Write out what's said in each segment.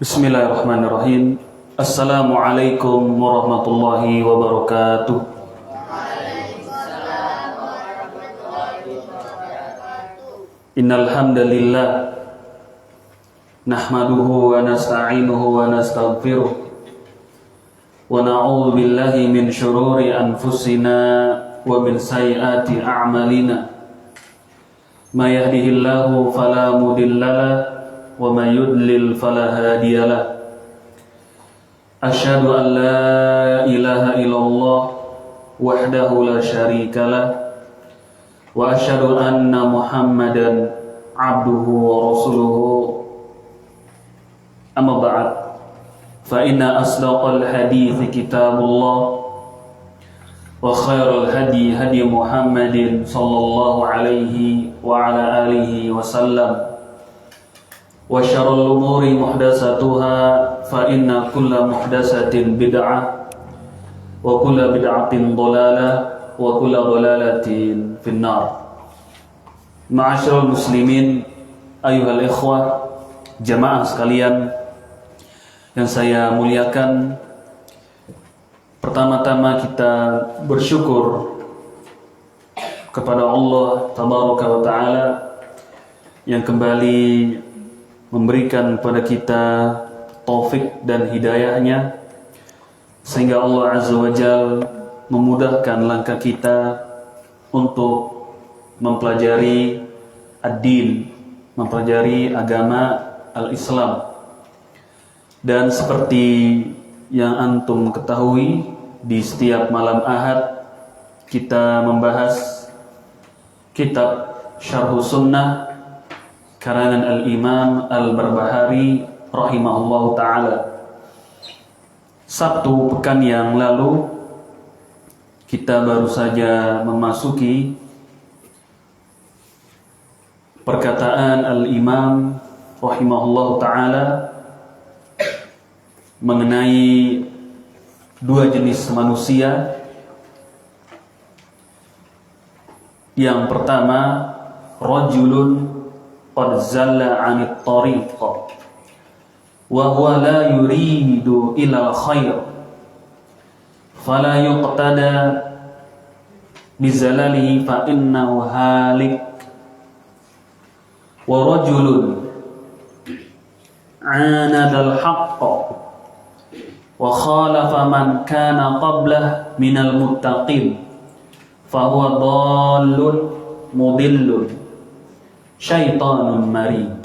Bismillahirrahmanirrahim. Assalamualaikum warahmatullahi wabarakatuh. Innal hamdalillah nahmaduhu wa nasta'inuhu wa nastaghfiruh wa na'udzu billahi min shururi anfusina wa min sayyiati a'malina. May yahdihillahu fala mudhillalah wa may yudlil fala hadiyalah. Asyhadu an la ilaha illallah wahdahu la syarikalah wa asyhadu anna Muhammadan abduhu wa rasuluhu. Amma ba'd, fa inna asdaqal hadithi kitabullah wa khairal hadi hadi Muhammadin sallallahu alaihi wa ala alihi wa sallam. Wa syarrul umuri muhdatsatuha fa inna kulla muhdatsatin bid'ah wa kulla bid'atin dhalalah wa kulla dhalalatin finnar. Ma'asyiral muslimin, ayyuhal ikhwah, jamaah sekalian yang saya muliakan, pertama-tama kita bersyukur kepada Allah tabaraka wa taala yang kembali memberikan kepada kita taufik dan hidayahnya, sehingga Allah Azza wa Jal memudahkan langkah kita untuk mempelajari ad-din, mempelajari agama al-Islam. Dan seperti yang antum ketahui, di setiap malam Ahad kita membahas kitab Syarhus Sunnah karangan Al-Imam Al-Barbahari rahimahullahu ta'ala. Sabtu pekan yang lalu kita baru saja memasuki perkataan Al-Imam rahimahullahu ta'ala mengenai dua jenis manusia. Yang pertama, rajulun qad zalla 'anit tariq wa huwa la yuridu ila khair fala yuqtada bizalalihi fa innahu halik. Wa rajulun 'anada al-haqq wa khalafa man kana qablah minal muttaqin fa huwa dhallun mudillun syaitanun marid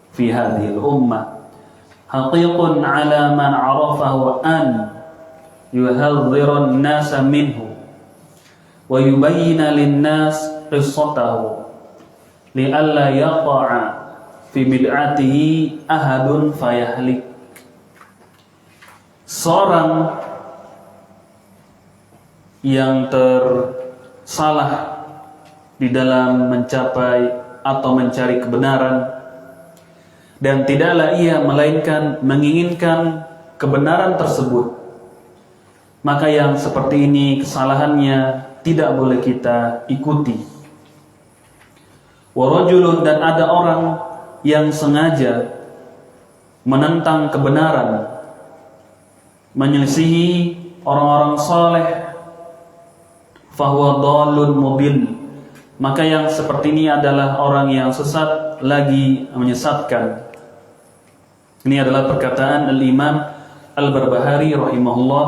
fi hadhihi al-ummah haqiqun ala man arafahu an yuhadhdhira an-nasa minhu wa yubayyina lin-nas qissatahu li'alla yaqa'a fi bid'atihi ahadun fayahlik. Seorang yang tersalah di dalam mencapai atau mencari kebenaran, dan tidaklah ia melainkan menginginkan kebenaran tersebut, maka yang seperti ini kesalahannya tidak boleh kita ikuti. Wa rajulun, dan ada orang yang sengaja menentang kebenaran, menyelisihi orang-orang saleh, fahuwa dhalun mubil, maka yang seperti ini adalah orang yang sesat lagi menyesatkan. Ini adalah perkataan Al-Imam Al-Barbahari rahimahullah,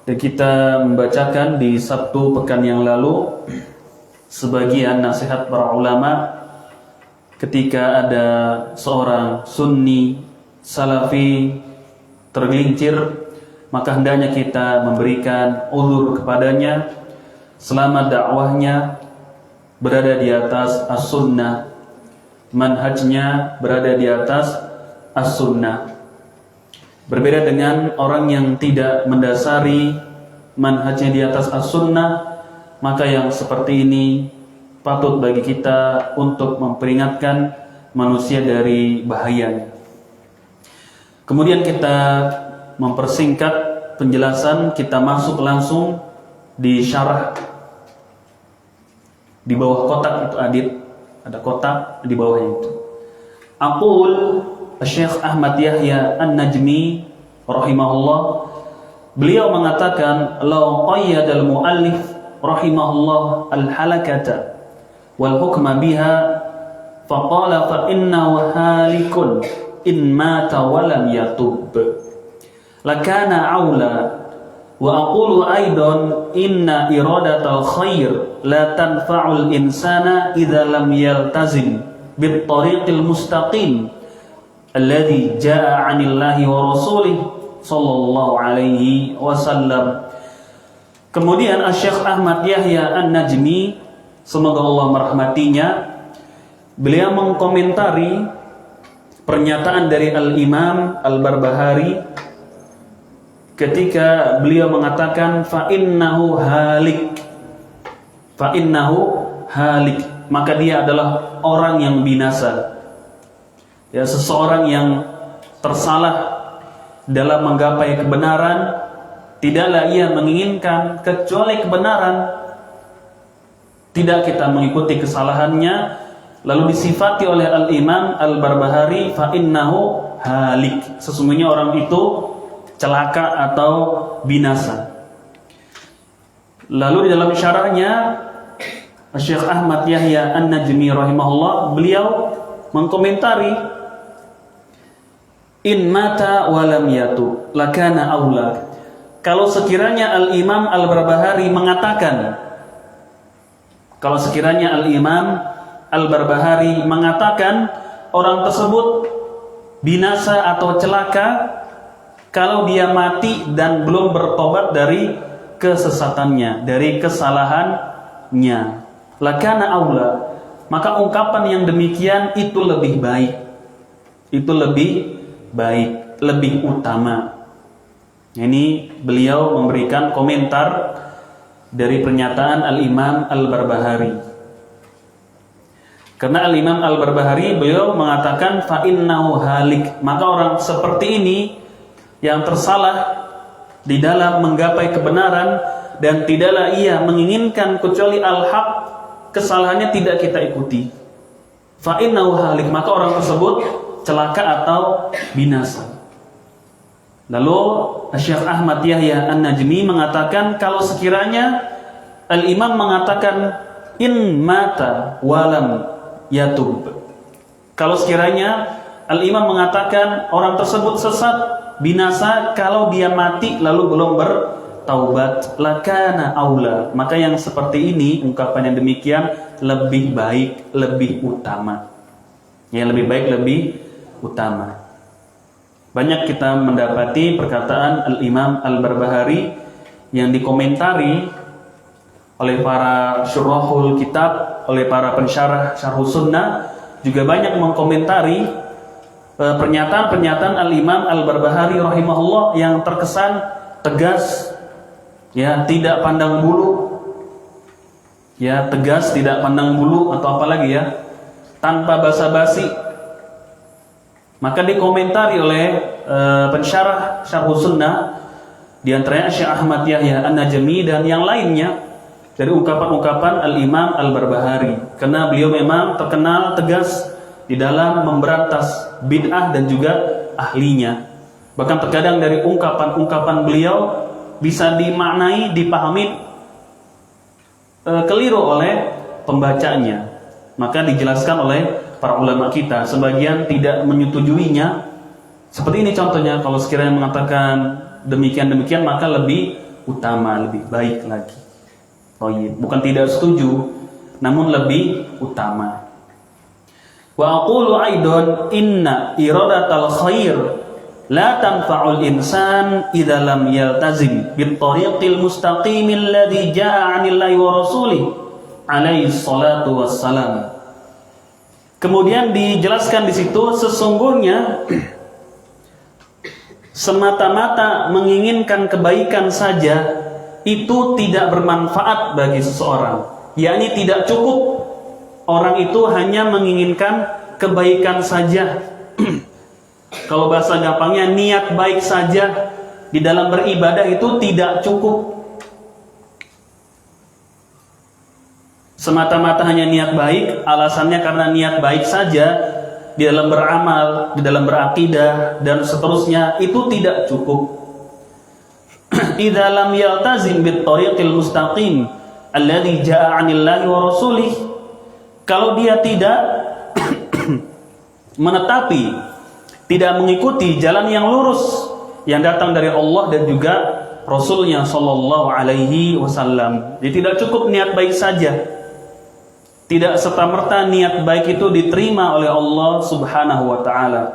dan kita membacakan di Sabtu pekan yang lalu sebagian nasihat para ulama ketika ada seorang sunni salafi tergelincir, maka hendaknya kita memberikan uzur kepadanya selama dakwahnya berada di atas as-sunnah, manhajnya berada di atas as-sunnah. Berbeda dengan orang yang tidak mendasari manhajnya di atas as-sunnah, maka yang seperti ini patut bagi kita untuk memperingatkan manusia dari bahayanya. Kemudian kita mempersingkat penjelasan, kita masuk langsung di syarah. Di bawah kotak itu adit, ada kotak di bawahnya itu. Aqul Syekh Ahmad Yahya An-Najmi rahimahullah, beliau mengatakan, law qayyadal muallif rahimahullah al-halakata wal hukma biha faqala fa innahu halikun in mata wa lam yatub lakana aula. Wa aqulu aidan inna iradatal khair la tanfa'ul insana idza lam yaltazim bit tariqil mustaqim alladhi jaa'a 'anillahi wa rasulih sallallahu alaihi wasallam. Kemudian Syekh Ahmad Yahya An-Najmi, semoga Allah merahmatinya, beliau mengkomentari pernyataan dari Al-Imam Al-Barbahari ketika beliau mengatakan fa innahu halik, maka dia adalah orang yang binasa. Ya, seseorang yang tersalah dalam menggapai kebenaran, tidaklah ia menginginkan kecuali kebenaran. Tidak kita mengikuti kesalahannya, lalu disifati oleh Al-Imam Al-Barbahari fa innahu halik, sesungguhnya orang itu celaka atau binasa. Lalu di dalam syarahnya Syekh Ahmad Yahya An-Najmi rahimahullah, beliau mengkomentari in mata walam yatu lakana aula. Kalau sekiranya Al-Imam Al-Barbahari mengatakan, orang tersebut binasa atau celaka kalau dia mati dan belum bertobat dari kesesatannya, dari kesalahannya, lakana aula, maka ungkapan yang demikian itu lebih baik, lebih utama. Ini beliau memberikan komentar dari pernyataan Al-Imam Al-Barbahari. Karena Al-Imam Al-Barbahari beliau mengatakan fa innahu halik, maka orang seperti ini yang tersalah di dalam menggapai kebenaran dan tidaklah ia menginginkan kecuali al-haq, kesalahannya tidak kita ikuti. Fa innahu halik, maka orang tersebut celaka atau binasa. Lalu Syekh Ahmad Yahya An-Najmi mengatakan, kalau sekiranya Al-Imam mengatakan in mata walam yatub, kalau sekiranya Al-Imam mengatakan orang tersebut sesat, binasa kalau dia mati lalu belum bertaubat, lakana aula, maka yang seperti ini, ungkapan yang demikian lebih baik, lebih utama. Yang lebih baik, lebih utama. Banyak kita mendapati perkataan Al-Imam Al-Barbahari yang dikomentari oleh para syurahul kitab, oleh para pensyarah syarhus sunnah, juga banyak mengkomentari pernyataan-pernyataan Al-Imam Al-Barbahari rahimahullah yang terkesan tegas, ya, tidak pandang bulu, ya, tegas, tidak pandang bulu, atau apalagi ya, tanpa basa-basi. Maka dikomentari oleh pensyarah syarhus sunnah, di antaranya Syekh Ahmad Yahya An-Najmi dan yang lainnya, dari ungkapan-ungkapan Al-Imam Al-Barbahari, karena beliau memang terkenal tegas di dalam memberantas bid'ah dan juga ahlinya. Bahkan terkadang dari ungkapan-ungkapan beliau bisa dimaknai, dipahami keliru oleh pembacanya. Maka dijelaskan oleh para ulama kita, sebagian tidak menyetujuinya. Seperti ini contohnya, kalau sekiranya mengatakan demikian-demikian, maka lebih utama, lebih baik lagi. Bukan tidak setuju, namun lebih utama. Wa aqulu aidan inna iradatal khair la tanfa'ul insan idza lam yaltazim bit tariqil mustaqim alladhi jaa'a 'anillahi wa rasulih alaihi salatu wassalam. Kemudian dijelaskan di situ, sesungguhnya semata-mata menginginkan kebaikan saja itu tidak bermanfaat bagi seseorang. Yakni tidak cukup orang itu hanya menginginkan kebaikan saja. Kalau bahasa gampangnya, niat baik saja di dalam beribadah itu tidak cukup. Semata-mata hanya niat baik, alasannya karena niat baik saja, di dalam beramal, di dalam berakidah dan seterusnya, itu tidak cukup. Idza lam yaltazim bit tariqil mustaqim alladzi jaa'a 'anillahi wa rasulih, kalau dia tidak menetapi, tidak mengikuti jalan yang lurus yang datang dari Allah dan juga Rasulnya sallallahu alaihi wasallam. Jadi tidak cukup niat baik saja. Tidak serta-merta niat baik itu diterima oleh Allah Subhanahu wa taala.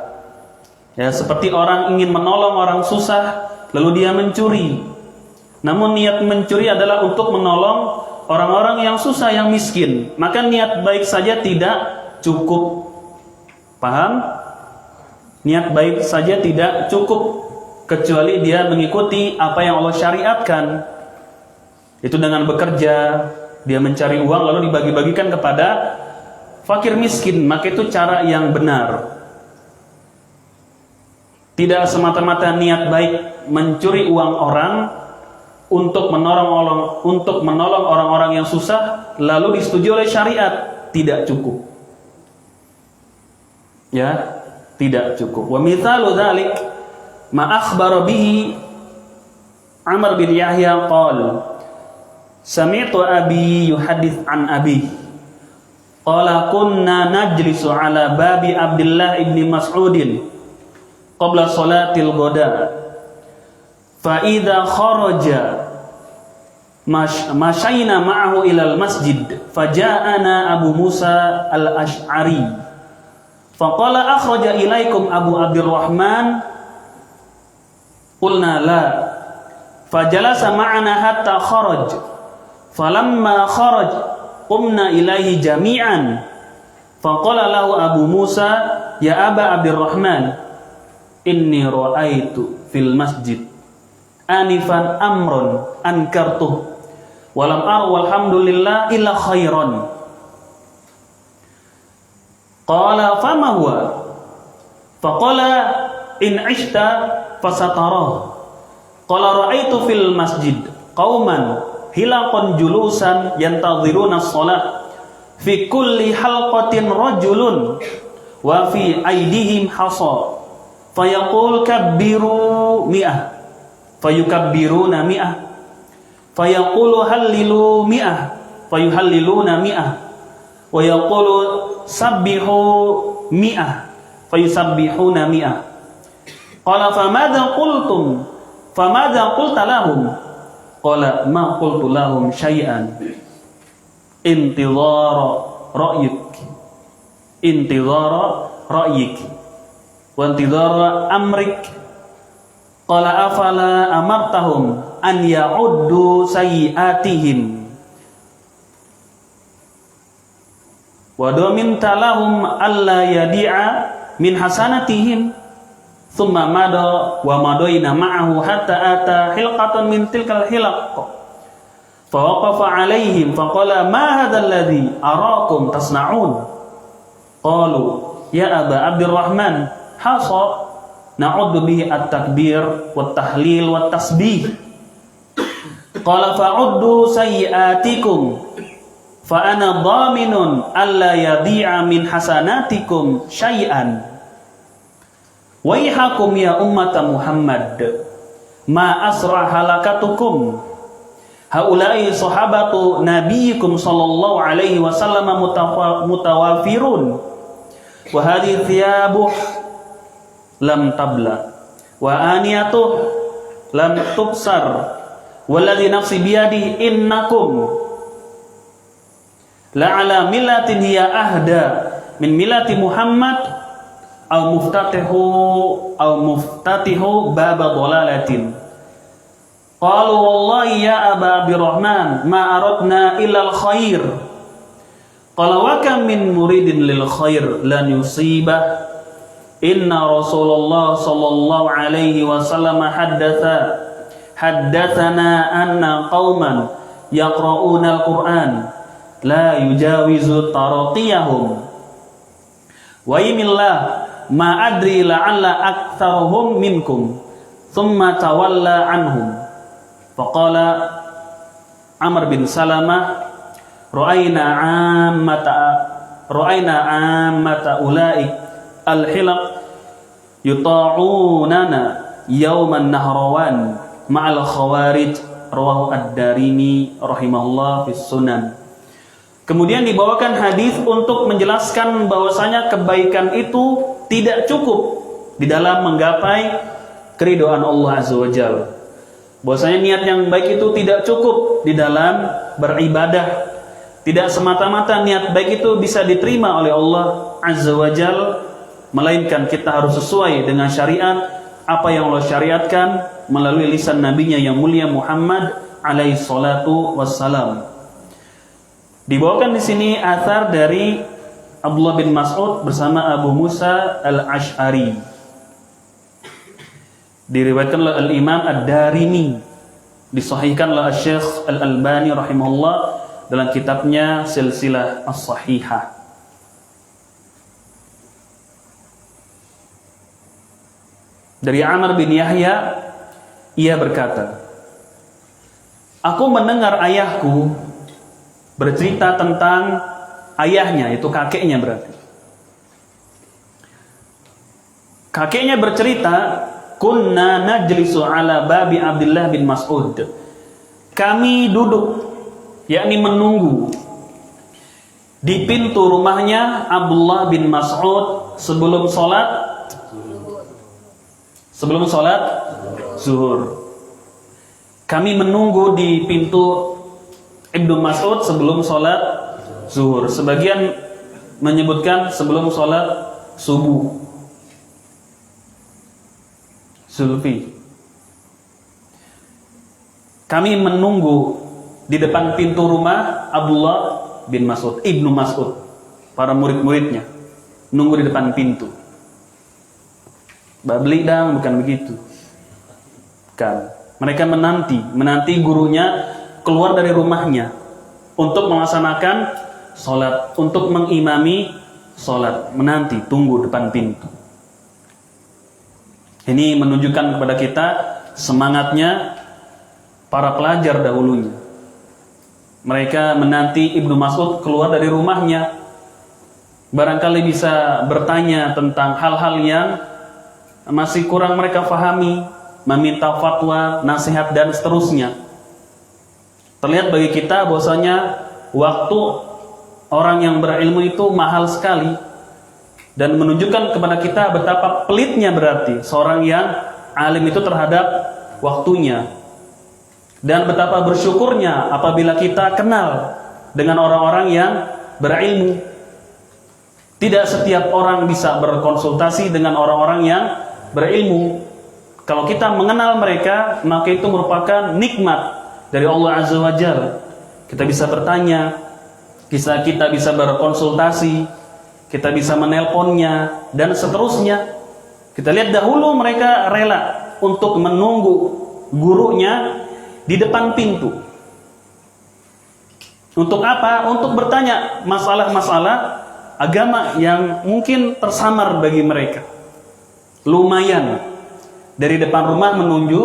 Ya, seperti orang ingin menolong orang susah lalu dia mencuri. Namun niat mencuri adalah untuk menolong orang-orang yang susah, yang miskin. Maka niat baik saja tidak cukup. Paham? Niat baik saja tidak cukup, kecuali dia mengikuti apa yang Allah syariatkan. Itu dengan bekerja, dia mencari uang lalu dibagi-bagikan kepada fakir miskin, maka itu cara yang benar. Tidak semata-mata niat baik mencuri uang orang untuk menolong orang-orang yang susah lalu disetujui oleh syariat, tidak cukup. Ya, tidak cukup. Wa mithalu dzalik ma akhbara bihi Amr bin Yahya qala sami'tu abi yuhaddits an abi qala kunna najlisu ala babi Abdullah ibn Mas'udin qabla salatil ghada fa idza kharaja masyayna ma'ahu ilal masjid faja'ana Abu Musa al-Ash'ari faqala akhraja ilaikum Abu Abdurrahman qulna la fajalasa ma'ana hatta kharaj falamma kharaj qumna ilaihi jami'an faqala lahu Abu Musa ya Aba Abdurrahman inni ra'aitu fil masjid anifan amrun ankartuh walam ar walhamdulillah illa khairan. Qala fama huwa? Faqala in 'ishta fasatarah. Qala ra'aitu fil masjid qauman hilaqan julusan yantadhiruna as-shalah fi kulli halqatin rajulun wa fi aydihim hasa fayaqul kabbiru mi'ah fayukabbiruna mi'ah fayaqulu hallilu mi'ah fayuhalliluna mi'ah wa yaqulu sabbihu mi'ah fayusabbihuna mi'ah. Qala famadza qulta lahum qala ma qultu lahum syai'an intidhara ra'yik wa intidhara amrik. Qala afala amartahum an ya'uddu sayyi'atihim wa dominta lahum alla yadi'a min hasanatihim thumma mada wa madaina ma'ahu hatta ata hilqatan min tilkal hilaq fa waqafa alaihim fa qala ma hadzal ladzi arakum tasna'un qalu ya Aba Abdurrahman hasa na'uddu bihi at-takbir wat tahlil wat tasbih. Qala fa'uddu sayyi'atikum fa ana dhaminun alla yadhi'a min hasanatikum syai'an. Waihakum ya ummata Muhammad ma asra halakatukum haula'i sahabatu nabiyikum sallallahu alaihi wasallam mutawafirun wa hadhihi thiyabuh lam tabla wa aniyatuh lam tubsar walladhi nafsi biyadihi innakum la'ala millatin hiya ahda min millati Muhammad aw muftatihu baba dhalalatin. Qalu wallahi ya Aba Abdurrahman ma aradna illa al-khair. Qala wa kam min muridin lil khair lan yusibah. Inna Rasulullah sallallahu alaihi wasallam haddatsana anna qauman yaqra'una al-Qur'an la yujawizu taraqiyahum wa imillah ma adri la'alla aktsaruhum minkum thumma tawalla anhum faqala Amr bin Salamah ra'ayna ammata ulaik al-hilaq yuta'unana yauman nahrawan ma'al khawarij, rawahu ad-Darimi rahimahullah fis sunan. Kemudian dibawakan hadis untuk menjelaskan bahwasanya kebaikan itu tidak cukup di dalam menggapai keridhaan Allah Azza wa Jalla. Bahwasanya niat yang baik itu tidak cukup di dalam beribadah. Tidak semata-mata niat baik itu bisa diterima oleh Allah Azza wa Jalla, melainkan kita harus sesuai dengan syariat, apa yang Allah syariatkan melalui lisan nabinya yang mulia Muhammad alaihi salatu wassalam. Dibawakan di sini athar dari Abdullah bin Mas'ud bersama Abu Musa al-Ash'ari. Diriwayatkan oleh Al-Imam Ad-Darimi, disahihkan oleh Syekh Al-Albani rahimahullah dalam kitabnya Silsilah As-Sahihah. Dari Amr bin Yahya, ia berkata, aku mendengar ayahku bercerita tentang ayahnya, itu kakeknya berarti. Kakeknya bercerita, kunna najlisu ala babi Abdullah bin Mas'ud. Kami duduk, yakni menunggu di pintu rumahnya Abdullah bin Mas'ud sebelum sholat zuhur. Kami menunggu di pintu Ibnu Mas'ud sebelum sholat zuhur. Sebagian menyebutkan sebelum sholat subuh. Zulfi. Kami menunggu di depan pintu rumah Abdullah bin Mas'ud, Ibnu Mas'ud, para murid-muridnya, nunggu di depan pintu. Babli dang, bukan begitu. Kan, mereka menanti gurunya keluar dari rumahnya untuk melaksanakan sholat, untuk mengimami sholat, menanti, tunggu depan pintu. Ini menunjukkan kepada kita semangatnya para pelajar dahulunya. Mereka menanti Ibnu Mas'ud keluar dari rumahnya, barangkali bisa bertanya tentang hal-hal yang masih kurang mereka fahami, meminta fatwa, nasihat dan seterusnya. Terlihat bagi kita bahwasanya waktu orang yang berilmu itu mahal sekali, dan menunjukkan kepada kita betapa pelitnya berarti seorang yang alim itu terhadap waktunya, dan betapa bersyukurnya apabila kita kenal dengan orang-orang yang berilmu. Tidak setiap orang bisa berkonsultasi dengan orang-orang yang berilmu. Kalau kita mengenal mereka, maka itu merupakan nikmat dari Allah Azza wa Jalla. Kita bisa bertanya, kita bisa berkonsultasi, kita bisa menelponnya, dan seterusnya. Kita lihat dahulu mereka rela untuk menunggu gurunya di depan pintu. Untuk apa? Untuk bertanya masalah-masalah agama yang mungkin tersamar bagi mereka. Lumayan, dari depan rumah menuju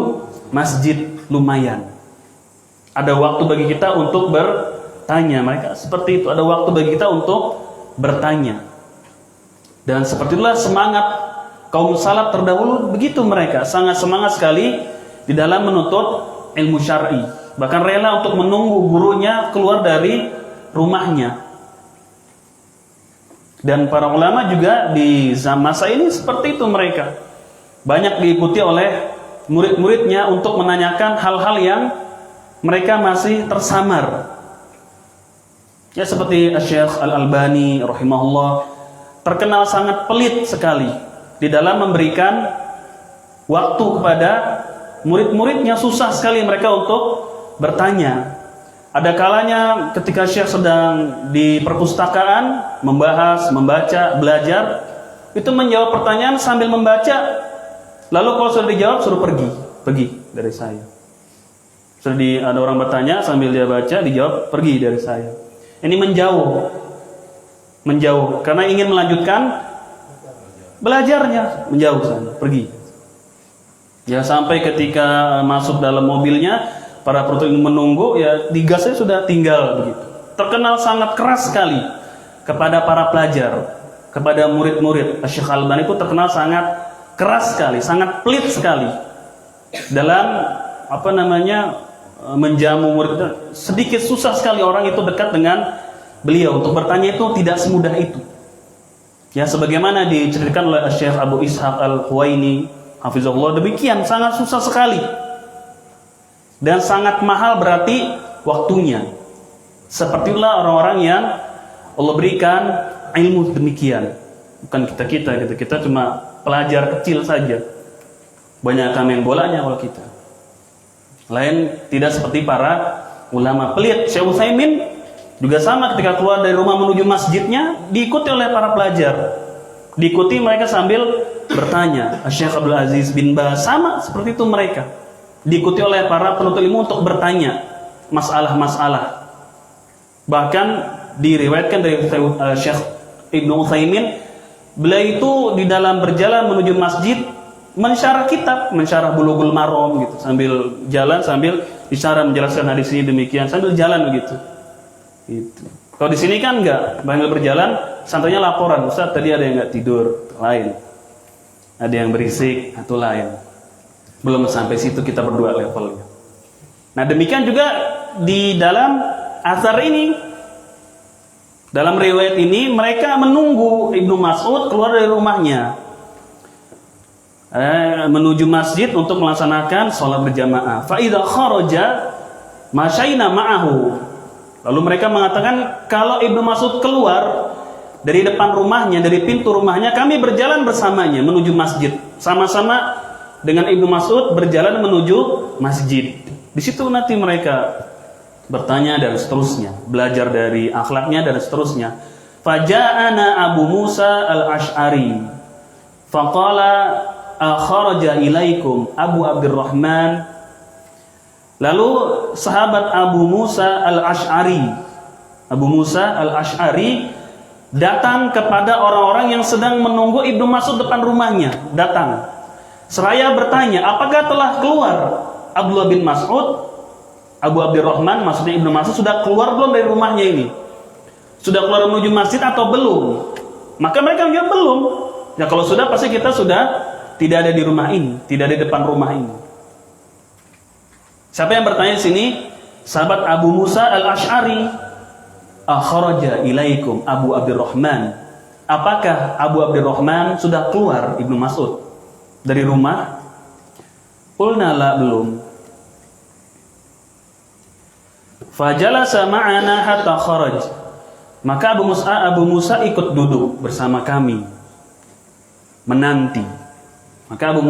masjid lumayan. Ada waktu bagi kita untuk bertanya. Mereka seperti itu, ada waktu bagi kita untuk bertanya. Dan seperti itulah semangat kaum salaf terdahulu, begitu mereka sangat semangat sekali di dalam menuntut ilmu syar'i. Bahkan rela untuk menunggu gurunya keluar dari rumahnya. Dan para ulama juga di masa ini seperti itu mereka. Banyak diikuti oleh murid-muridnya untuk menanyakan hal-hal yang mereka masih tersamar. Ya, seperti Syekh Al-Albani rahimahullah terkenal sangat pelit sekali di dalam memberikan waktu kepada murid-muridnya. Susah sekali mereka untuk bertanya. Ada kalanya ketika Syekh sedang di perpustakaan membahas, membaca, belajar, itu menjawab pertanyaan sambil membaca. Lalu kalau sudah dijawab suruh pergi dari saya. Sudah ada orang bertanya sambil dia baca, dijawab pergi dari saya. Ini menjauh karena ingin melanjutkan belajarnya, menjauh sana, pergi. Ya, sampai ketika masuk dalam mobilnya, para penuntut menunggu, ya digasnya sudah tinggal begitu. Terkenal sangat keras sekali kepada para pelajar. kepada murid-murid. Syekh Albani itu terkenal sangat keras sekali, sangat pelit sekali dalam menjamu murid. Sedikit susah sekali orang itu dekat dengan beliau. Untuk bertanya itu tidak semudah itu. Ya, sebagaimana diceritakan oleh Syekh Abu Ishaq Al-Huwaini hafizahullah, demikian sangat susah sekali. Dan sangat mahal berarti waktunya. Sepertilah orang-orang yang Allah berikan ilmu demikian. Bukan kita cuma pelajar kecil saja. Banyak main bolanya kalau kita. Lain tidak seperti para ulama pelit. Syekh Utsaimin juga sama, ketika keluar dari rumah menuju masjidnya diikuti oleh para pelajar. Diikuti mereka sambil bertanya. Syekh Abdul Aziz bin Baz sama seperti itu mereka. Diikuti oleh para penuntut ilmu untuk bertanya masalah-masalah. Bahkan diriwayatkan dari Syekh Ibnu Utsaimin, beliau itu di dalam berjalan menuju masjid mensyarah kitab, mensyarah Bulughul Maram gitu, sambil jalan sambil bicara menjelaskan hadis ini demikian sambil jalan begitu. Itu. Kalau di sini kan enggak, sambil berjalan santainya laporan, Ustaz tadi ada yang enggak tidur, lain. Ada yang berisik, atau lain. Belum sampai situ kita berdua levelnya. Nah, demikian juga di dalam asar ini, dalam riwayat ini mereka menunggu Ibnu Mas'ud keluar dari rumahnya menuju masjid untuk melaksanakan sholat berjamaah. Fa idza kharaja masyaina ma'ahu. Lalu mereka mengatakan, kalau Ibnu Mas'ud keluar dari depan rumahnya, dari pintu rumahnya, kami berjalan bersamanya menuju masjid. Sama-sama dengan Ibnu Mas'ud berjalan menuju masjid. Di situ nanti mereka bertanya dan seterusnya, belajar dari akhlaknya dan seterusnya. Faja'ana Abu Musa al-Ash'ari faqala akharaja ilaikum Abu Abdurrahman. Lalu sahabat Abu Musa al-Ash'ari datang kepada orang-orang yang sedang menunggu Ibnu Mas'ud depan rumahnya, datang seraya bertanya, apakah telah keluar Abdullah bin Mas'ud? Abu Abdurrahman, maksudnya Ibnu Mas'ud, sudah keluar belum dari rumahnya ini? Sudah keluar menuju masjid atau belum? Maka mereka menjawab belum. Ya kalau sudah, pasti kita sudah tidak ada di rumah ini, tidak ada di depan rumah ini. Siapa yang bertanya di sini? Sahabat Abu Musa al-Ash'ari. Akharaja ilaikum Abu Abdurrahman. Apakah Abu Abdurrahman sudah keluar Ibnu Mas'ud dari rumah? Qulna la, belum. Fajalasa ma'ana hatta kharaj. Maka Abu Musa ikut duduk bersama kami menanti. Maka Abu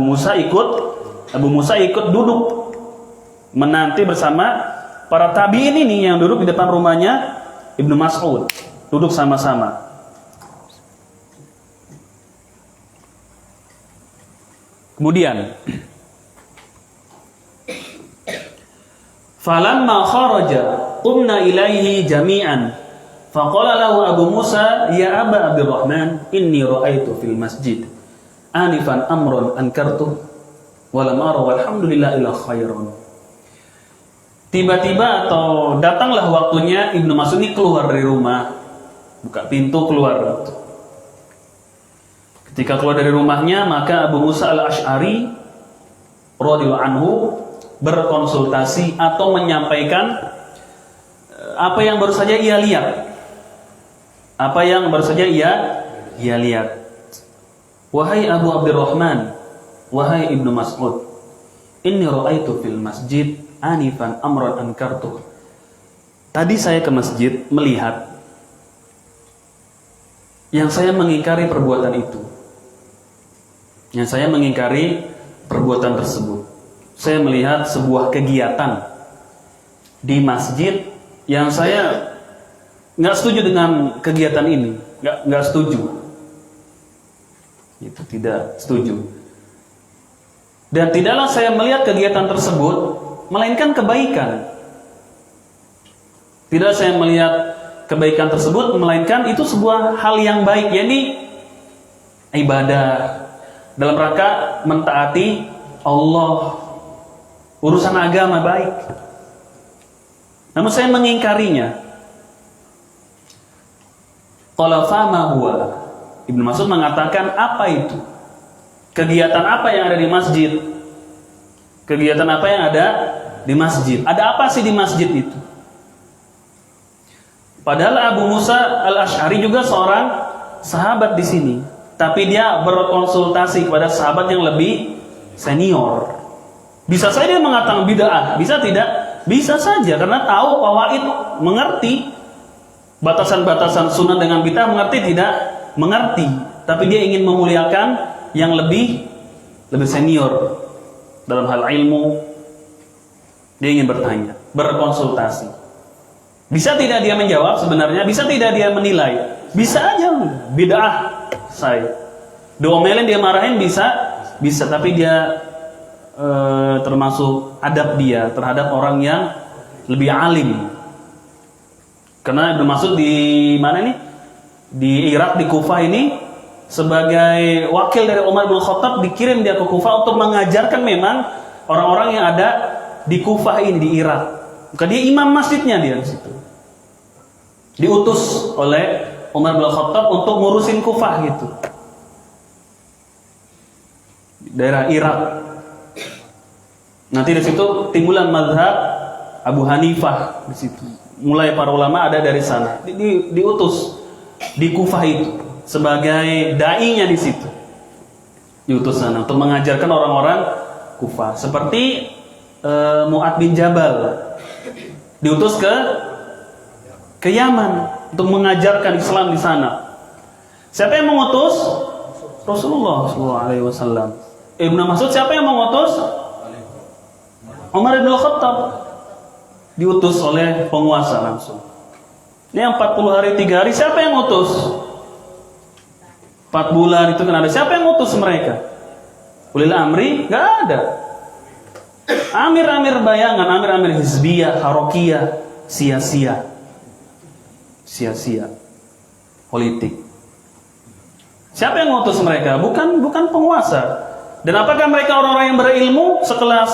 Musa ikut duduk menanti bersama para tabi'in ini yang duduk di depan rumahnya Ibnu Mas'ud, duduk sama-sama. Kemudian falamma kharaja qumna ilaihi jami'an faqala lahu Abu Musa ya Aba Abdurrahman inni ra'aitu fil masjid anifan amrun ankartu wa lam ara walhamdulillah ila khairan. Tiba-tiba atau datanglah waktunya Ibnu Mas'ud ini keluar dari rumah, buka pintu keluar. Ketika keluar dari rumahnya, maka Abu Musa al-Ash'ari radhiyallahu anhu berkonsultasi atau menyampaikan apa yang baru saja ia lihat. Apa yang baru saja ia lihat. Wahai Abu Abdurrahman, wahai Ibnu Mas'ud, inni ra'aitu fil masjid anifan amran ankartu. Tadi saya ke masjid melihat yang saya mengingkari perbuatan itu. Yang saya mengingkari perbuatan tersebut. Saya melihat sebuah kegiatan di masjid yang saya nggak setuju dengan kegiatan ini, nggak setuju. Itu tidak setuju. Dan tidaklah saya melihat kegiatan tersebut melainkan kebaikan. Tidak saya melihat kebaikan tersebut melainkan itu sebuah hal yang baik, yakni ibadah dalam rangka mentaati Allah, urusan agama baik. Namun saya mengingkarinya. Qala fama huwa. Ibnu Mas'ud mengatakan, apa itu? Kegiatan apa yang ada di masjid? Kegiatan apa yang ada di masjid? Ada apa sih di masjid itu? Padahal Abu Musa al-Asy'ari juga seorang sahabat di sini, tapi dia berkonsultasi kepada sahabat yang lebih senior. Bisa saja dia mengatakan bid'ah, bisa tidak? Bisa saja, karena tahu fawaid, mengerti batasan-batasan sunnah dengan bid'ah, mengerti tidak? Mengerti. Tapi dia ingin memuliakan yang lebih senior dalam hal ilmu. Dia ingin bertanya, berkonsultasi. Bisa tidak dia menjawab sebenarnya? Bisa tidak dia menilai? Bisa aja, bid'ah saya. Diomelin, dia marahin, bisa, tapi dia termasuk adab dia terhadap orang yang lebih alim. Karena Ibnu Mas'ud di mana nih? Di Irak, di Kufah ini, sebagai wakil dari Umar bin Khattab, dikirim dia ke Kufah untuk mengajarkan memang orang-orang yang ada di Kufah ini, di Irak. Bukan dia imam masjidnya, dia di situ. Diutus oleh Umar bin Khattab untuk ngurusin Kufah gitu. Daerah Irak. Nanti di situ timbulan mazhab Abu Hanifah di situ. Mulai para ulama ada dari sana. Diutus di Kufah itu sebagai dai-nya di situ. Diutus sana untuk mengajarkan orang-orang Kufah. Seperti Mu'ad bin Jabal diutus ke Yaman untuk mengajarkan Islam di sana. Siapa yang mengutus? Rasulullah SAW. Ibnu Mas'ud siapa yang mengutus? Umar bin Khattab. Diutus oleh penguasa langsung. Ini yang 40 hari 3 hari siapa yang utus? 4 bulan itu kan ada. Siapa yang utus mereka? Ulil amri? Gak ada. Amir-amir bayangan, amir-amir hizbiyah, harokiyah, sia-sia politik. Siapa yang ngutus mereka? Bukan penguasa. Dan apakah mereka orang-orang yang berilmu sekelas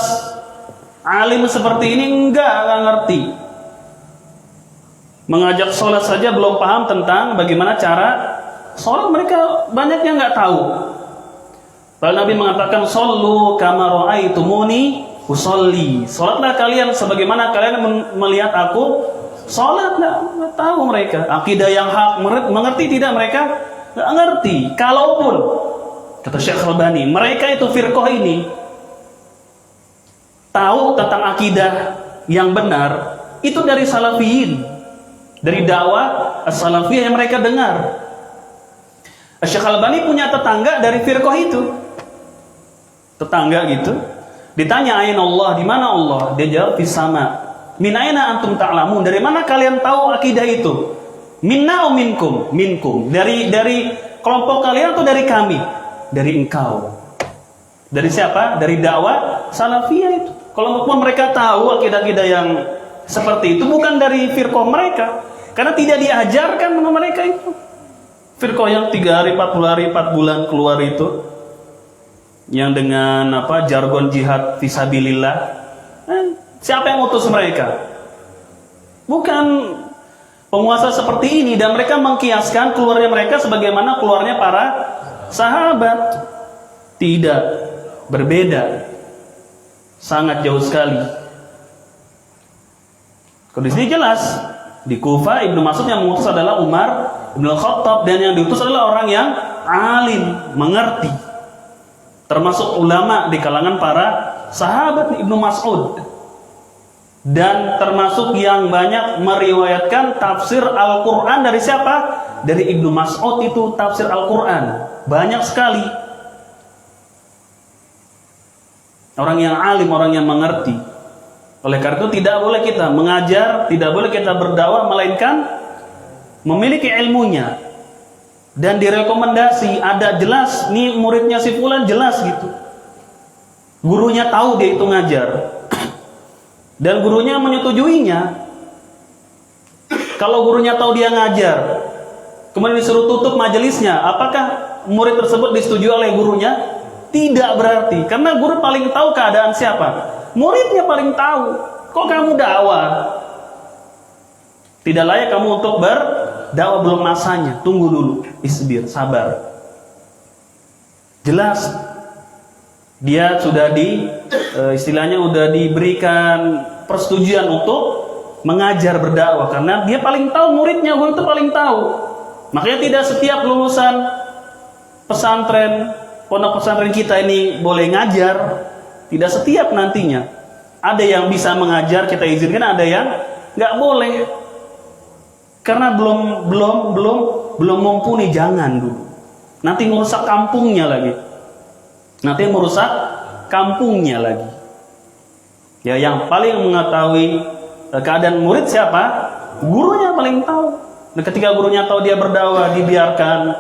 alim seperti ini? Enggak ngerti. Mengajak sholat saja belum paham tentang bagaimana cara sholat, mereka banyak yang nggak tahu. Lalu Nabi mengatakan, "Shollu kama ra'aitumuni usolli." Sholatlah kalian sebagaimana kalian melihat aku sholat. Nggak tahu mereka. Akidah yang hak mengerti tidak mereka? Nggak ngerti. Kalaupun kata Syekh Al-Albani, mereka itu firqah ini tahu tentang akidah yang benar itu dari salafiyin, dari dakwah as-salafiyah yang mereka dengar. Syekh Al-Albani punya tetangga dari firqah itu. Tetangga gitu. Ditanya, "Aina Allah?" Di mana Allah? Dia jawab, "Fis sama." "Min aina antum ta'lamun?" Dari mana kalian tahu akidah itu? "Minna o minkum?" Minkum. Dari kelompok kalian atau dari kami? Dari engkau. Dari siapa? Dari dakwah salafiyah itu. Kalau mereka tahu akidah-akidah yang seperti itu bukan dari firqah mereka, karena tidak diajarkan sama mereka itu. Firqah yang 3 hari, 40 hari, 4 bulan keluar itu, yang dengan jargon jihad fisabilillah. Siapa yang utus mereka? Bukan penguasa seperti ini. Dan mereka mengkiaskan keluarnya mereka sebagaimana keluarnya para sahabat. Tidak, berbeda, sangat jauh sekali. Kalau di sini jelas, di Kufah Ibnu Mas'ud yang mengutus adalah Umar bin Khattab, dan yang diutus adalah orang yang alim, mengerti, termasuk ulama di kalangan para sahabat Ibnu Mas'ud, dan termasuk yang banyak meriwayatkan tafsir Al-Quran dari siapa? Dari Ibnu Mas'ud. Itu tafsir Al-Quran banyak sekali. Orang yang alim, orang yang mengerti. Oleh karena itu tidak boleh kita mengajar, tidak boleh kita berdakwah, melainkan memiliki ilmunya. Dan direkomendasi, ada jelas, nih muridnya si fulan jelas gitu. Gurunya tahu dia itu ngajar. Dan gurunya menyetujuinya. Kalau gurunya tahu dia ngajar, kemudian disuruh tutup majelisnya, apakah murid tersebut disetujui oleh gurunya? Tidak berarti, karena guru paling tahu keadaan siapa? Muridnya paling tahu. Kok kamu dakwah? Tidak layak kamu untuk dakwah belum masanya, tunggu dulu, isbir, sabar. Jelas dia sudah istilahnya udah diberikan persetujuan untuk mengajar berdakwah karena dia paling tahu, muridnya guru itu paling tahu. Makanya tidak setiap lulusan pesantren, pondok pesantren kita ini boleh ngajar, tidak setiap nantinya. Ada yang bisa mengajar kita izinkan, ada yang nggak boleh. Karena belum mumpuni, jangan dulu. Nanti merusak kampungnya lagi. Ya, yang paling mengetahui keadaan murid siapa? Gurunya paling tahu. Dan ketika gurunya tahu dia berdakwah, dibiarkan.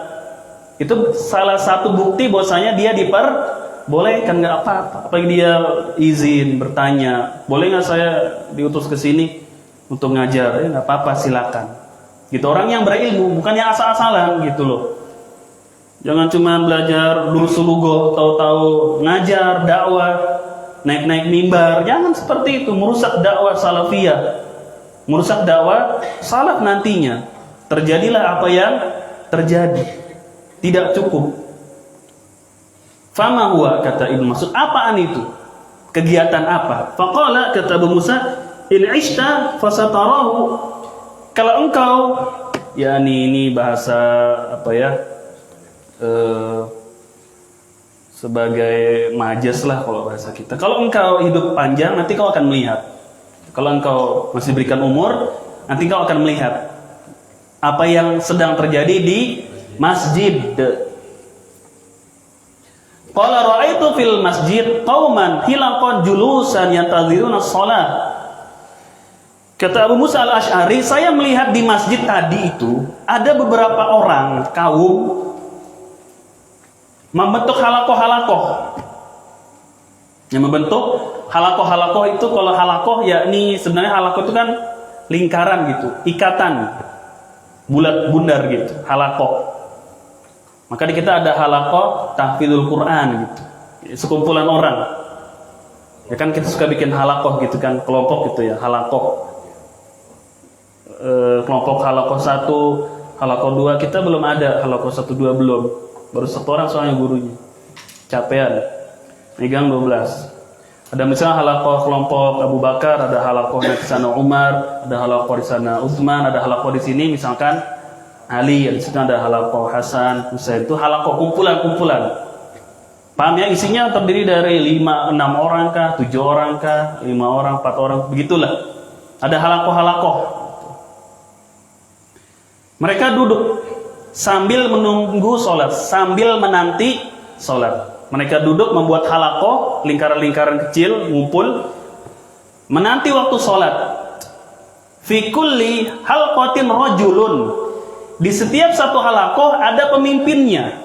Itu salah satu bukti bahwasanya dia diperbolehkan, nggak apa-apa. Apalagi dia izin bertanya, boleh nggak saya diutus ke sini untuk ngajar? Ya nggak apa-apa, silakan. Gitu, orang yang berilmu, bukan yang asal-asalan gitu loh. Jangan cuma belajar lurus-lugo, tahu-tahu ngajar, dakwah, naik-naik mimbar. Jangan seperti itu, merusak dakwah salafiyah, merusak dakwah salaf nantinya. Terjadilah apa yang terjadi. Tidak cukup. Fama huwa, kata Ibnu Mas'ud, apaan itu? Kegiatan apa? Faqala, kata Abu Musa, in ishta fasatarahu. Kalau engkau, ya ini bahasa apa ya? Sebagai majas lah kalau bahasa kita. Kalau engkau hidup panjang, nanti kau akan melihat. Kalau engkau masih berikan umur, nanti kau akan melihat apa yang sedang terjadi di masjid. Qala ra'aitu fil masjid qauman hilaqan julusan yantaziruna shalah. Kata Abu Musa al-Asy'ari, saya melihat di masjid tadi itu ada beberapa orang kaum membentuk halakoh-halakoh. Yang membentuk halakoh-halakoh itu, kalau halakoh yakni sebenarnya halakoh itu kan lingkaran gitu, ikatan bulat bundar gitu, halakoh. Maka di kita ada halakoh tahfidzul Quran gitu, sekumpulan orang. Ya kan kita suka bikin halakoh gitu kan, kelompok gitu ya, halakoh. Kelompok halakoh 1, halakoh 2, kita belum ada halakoh 1, 2 belum. Baru 1 orang soalnya gurunya. Capean. Megang 12. Ada misalnya halakoh kelompok Abu Bakar, ada halakoh di sana Umar, ada halakoh di sana Utsman, ada halakoh di sini misalkan Ali, di situ ada halakoh Hasan, Husain. Itu halakoh kumpulan-kumpulan. Paham ya, isinya terdiri dari 5, 6 orang kah, 7 orang kah, 5 orang, 4 orang, begitulah. Ada halakoh-halakoh. Mereka duduk sambil menunggu sholat, sambil menanti sholat. Mereka duduk membuat halakoh, lingkaran-lingkaran kecil, ngumpul, menanti waktu sholat. Fi kulli halqatin rajulun. Di setiap satu halakoh ada pemimpinnya.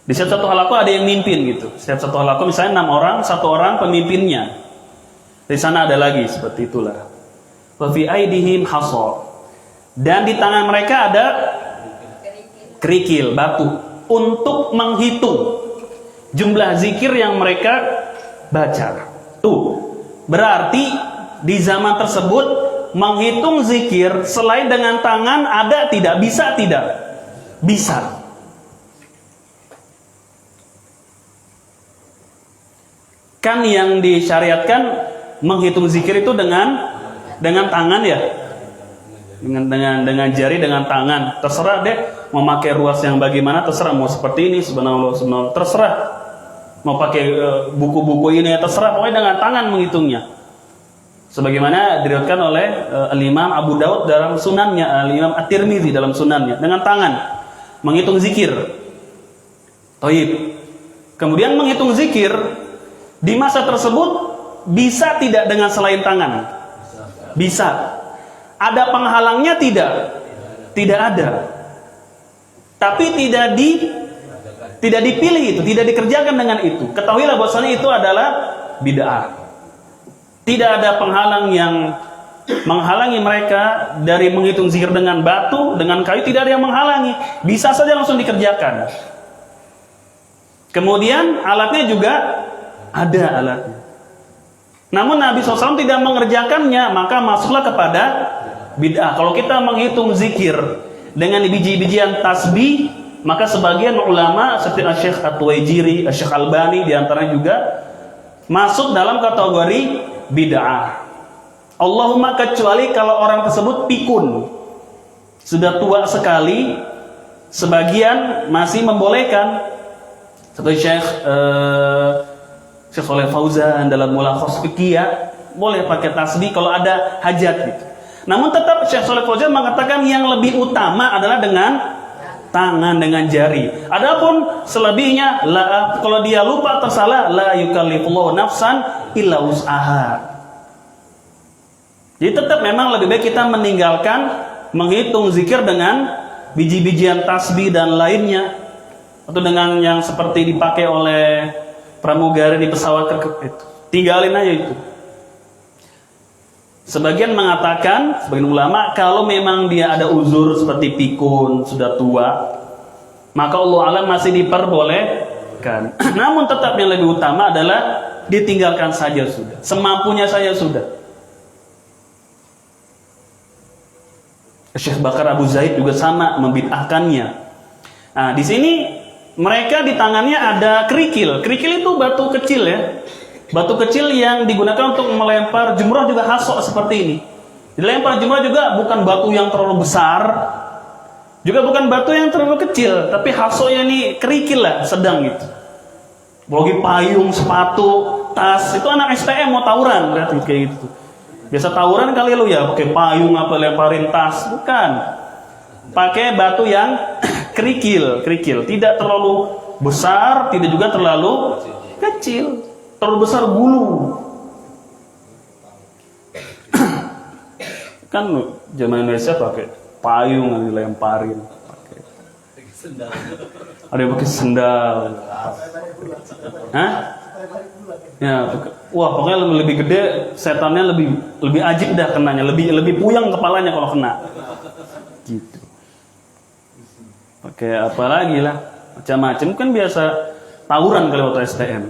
Di setiap satu halakoh ada yang mimpin gitu. Setiap satu halakoh misalnya 6 orang, 1 orang pemimpinnya. Di sana ada lagi, seperti itulah. Wa fi aidihim hasa. Dan di tangan mereka ada kerikil, batu, untuk menghitung jumlah zikir yang mereka baca. Tuh, berarti di zaman tersebut menghitung zikir selain dengan tangan ada tidak? Bisa tidak? Bisa. Kan yang disyariatkan menghitung zikir itu dengan tangan ya, dengan jari, dengan tangan. Terserah deh mau pakai ruas yang bagaimana, terserah mau seperti ini, subhanallah, terserah mau pakai buku-buku ini, terserah, pokoknya dengan tangan menghitungnya. Sebagaimana diriwayatkan oleh Al-Imam Abu Daud dalam sunannya, Al-Imam At-Tirmidzi dalam sunannya, dengan tangan menghitung zikir. Thayyib. Kemudian menghitung zikir di masa tersebut bisa tidak dengan selain tangan? Bisa. Ada penghalangnya tidak? Tidak ada. Tapi tidak dipilih itu, tidak dikerjakan dengan itu. Ketahuilah bahwasanya itu adalah bid'ah. Tidak ada penghalang yang menghalangi mereka dari menghitung zikir dengan batu, dengan kayu, tidak ada yang menghalangi. Bisa saja langsung dikerjakan. Kemudian alatnya juga ada alatnya. Namun Nabi SAW tidak mengerjakannya, maka masuklah kepada bid'ah. Kalau kita menghitung zikir dengan biji-bijian tasbih, maka sebagian ulama seperti Syekh At-Tuwaijiri, Syekh Albani diantaranya juga masuk dalam kategori bid'ah. Allahumma kecuali kalau orang tersebut pikun, sudah tua sekali, sebagian masih membolehkan. Seperti Syekh Shalih Fauzan dalam Mulakhas Fiqh, boleh pakai tasbih kalau ada hajat gitu. Namun tetap Syekh Shalih Fauzan mengatakan yang lebih utama adalah dengan tangan, dengan jari. Adapun selebihnya, kalau dia lupa tersalah, la yukallifullahu nafsan illa wus'aha. Jadi tetap memang lebih baik kita meninggalkan menghitung zikir dengan biji-bijian tasbih dan lainnya, atau dengan yang seperti dipakai oleh pramugari di pesawat itu. Tinggalin aja itu. Sebagian mengatakan, sebagian ulama, kalau memang dia ada uzur seperti pikun, sudah tua, maka Allah alam masih diperbolehkan. Namun tetap yang lebih utama adalah ditinggalkan saja sudah, semampunya saja sudah. Syekh Bakar Abu Zaid juga sama membid'ahkannya. Nah, di sini mereka di tangannya ada kerikil. Kerikil itu batu kecil ya. Batu kecil yang digunakan untuk melempar jumrah juga hasok seperti ini. Dilempar jumrah juga bukan batu yang terlalu besar, juga bukan batu yang terlalu kecil, tapi hasoknya ini kerikil lah, sedang gitu. Bagi payung, sepatu, tas, itu anak STM mau tawuran berarti kayak gitu. Biasa tawuran kali lu ya, pakai payung apa lemparin tas, bukan. Pakai batu yang kerikil, tidak terlalu besar, tidak juga terlalu kecil. Terlalu besar bulu. Kan zaman Indonesia pakai payung yang dilemparin. Ada yang pakai sendal. Hah? Ya, wah pokoknya lebih gede, setannya lebih ajib dah kenanya, lebih puyeng kepalanya kalau kena. Gitu. Pakai apa lagi lah, macam-macam kan biasa tawuran kali waktu STM.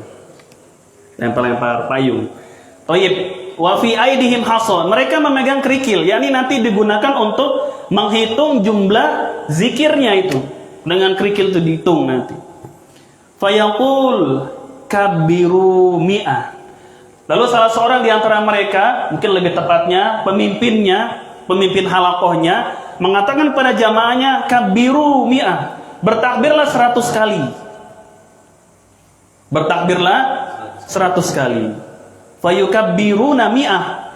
Lempar-lempar payung. Thayyib, wa fi aidihim hasan. Mereka memegang kerikil, yakni nanti digunakan untuk menghitung jumlah zikirnya itu. Dengan kerikil itu dihitung nanti. Fayaqul kabiru mi'ah. Lalu salah seorang di antara mereka, mungkin lebih tepatnya pemimpin halakohnya, mengatakan pada jamaahnya, kabiru mi'ah, bertakbirlah 100 kali. Bertakbirlah 100 kali. Fayukabbiruna mi'ah.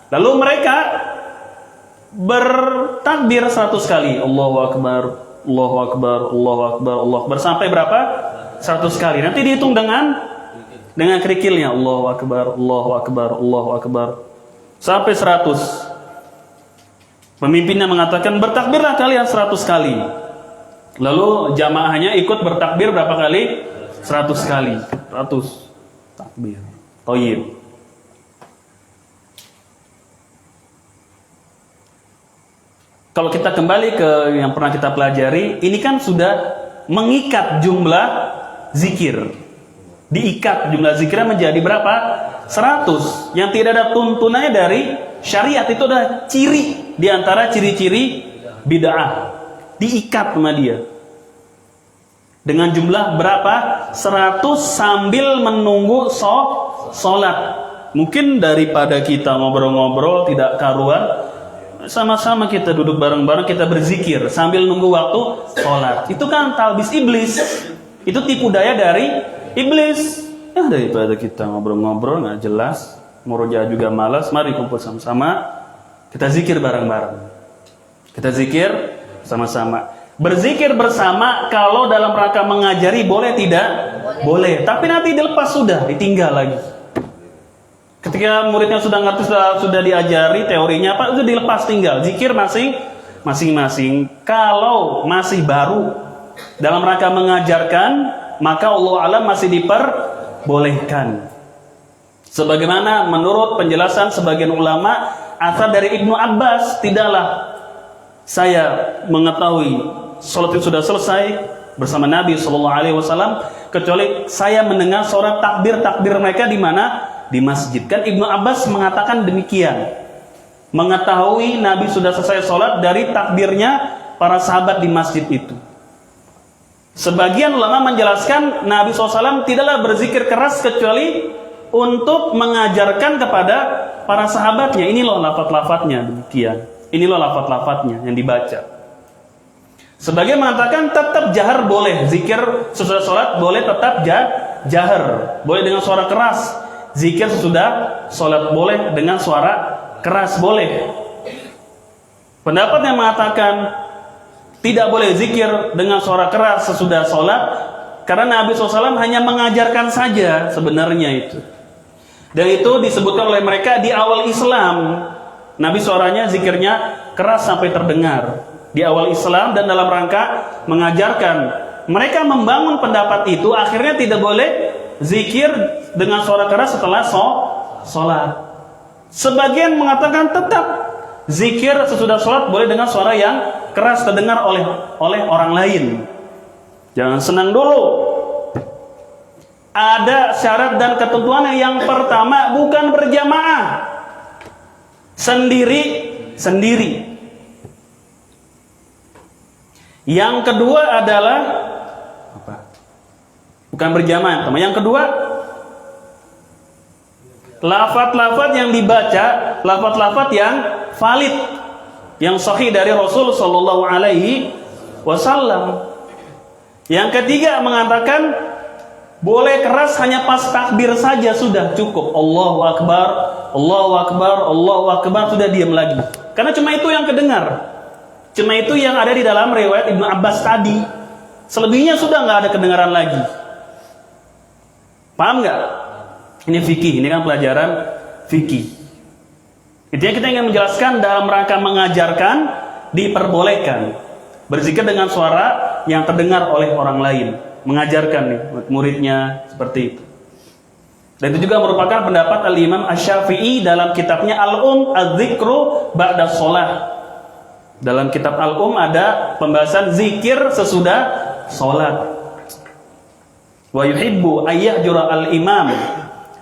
Lalu mereka bertakbir 100 kali. Allahu Akbar, Allahu Akbar, Allahu Akbar, Allahu Akbar. Sampai berapa? 100 kali. Nanti dihitung dengan kerikilnya. Allahu Akbar, Allahu Akbar, Allahu Akbar. Sampai 100. Pemimpinnya mengatakan, bertakbirlah kalian 100 kali. Lalu jamaahnya ikut bertakbir berapa kali? 100 kali. 100 takbir. Thayyib. Kalau kita kembali ke yang pernah kita pelajari, ini kan sudah mengikat jumlah zikir. Diikat jumlah zikirnya menjadi berapa? 100. Yang tidak ada tuntunannya dari syariat. Itu adalah ciri di antara ciri-ciri bid'ah. Diikat sama dia. Dengan jumlah berapa? 100 sambil menunggu sholat. Mungkin daripada kita ngobrol-ngobrol tidak karuan, sama-sama kita duduk bareng-bareng, kita berzikir sambil nunggu waktu sholat. Itu kan talbis iblis. Itu tipu daya dari iblis. Ya daripada kita ngobrol-ngobrol nggak jelas, murojaah juga malas, mari kumpul sama-sama, kita zikir bareng-bareng. Kita zikir sama-sama. Berzikir bersama kalau dalam rangka mengajari boleh tidak? Boleh. Tapi nanti dilepas sudah, ditinggal lagi. Ketika muridnya sudah ngerti, sudah diajari teorinya apa, itu dilepas tinggal. Zikir masing-masing. Kalau masih baru dalam rangka mengajarkan, maka Allah alam masih diperbolehkan. Sebagaimana menurut penjelasan sebagian ulama, asal dari Ibnu Abbas, tidaklah saya mengetahui sholat itu sudah selesai bersama Nabi SAW kecuali saya mendengar suara takbir mereka di mana? Di masjid. Kan Ibnu Abbas mengatakan demikian. mengetahui Nabi sudah selesai sholat dari takbirnya para sahabat di masjid itu. Sebagian ulama menjelaskan Nabi SAW tidaklah berzikir keras kecuali untuk mengajarkan kepada para sahabatnya. Ini loh lafaz-lafaznya demikian. Ini loh lafaz-lafaznya yang dibaca. Sebagian mengatakan tetap jahar boleh. Zikir sesudah sholat boleh tetap jahar. Boleh dengan suara keras. Zikir sesudah sholat boleh dengan suara keras boleh. Pendapat yang mengatakan tidak boleh zikir dengan suara keras sesudah sholat, karena Nabi SAW hanya mengajarkan saja sebenarnya itu. Dan itu disebutkan oleh mereka di awal Islam. Nabi suaranya zikirnya keras sampai terdengar. Di awal Islam dan dalam rangka mengajarkan. Mereka membangun pendapat itu, akhirnya tidak boleh zikir dengan suara keras setelah sholat. Sebagian mengatakan tetap zikir sesudah sholat boleh dengan suara yang keras terdengar oleh orang lain. Jangan senang dulu. Ada syarat dan ketentuan yang pertama bukan berjamaah. Sendiri. Yang kedua adalah apa? Bukan berjamaah. Yang kedua, lafaz-lafaz yang dibaca, lafaz-lafaz yang valid, yang sahih dari Rasul sallallahu alaihi wasallam. Yang ketiga mengatakan boleh keras hanya pas takbir saja sudah cukup. Allahu akbar, Allahu akbar, Allahu akbar, sudah diam lagi. Karena cuma itu yang kedengar. Cuma itu yang ada di dalam riwayat Ibnu Abbas tadi. Selebihnya sudah nggak ada kedengaran lagi. Paham nggak? Ini fikih, ini kan pelajaran fikih. Intinya kita ingin menjelaskan dalam rangka mengajarkan diperbolehkan berzikir dengan suara yang terdengar oleh orang lain, mengajarkan nih muridnya seperti itu. Dan itu juga merupakan pendapat Al-Imam Asy-Syafi'i dalam kitabnya Al-Um Az-Zikru Ba'da Shalah. Dalam kitab Al-Um ada pembahasan zikir sesudah sholat. Wa yuhibbu ayyahjura al-imam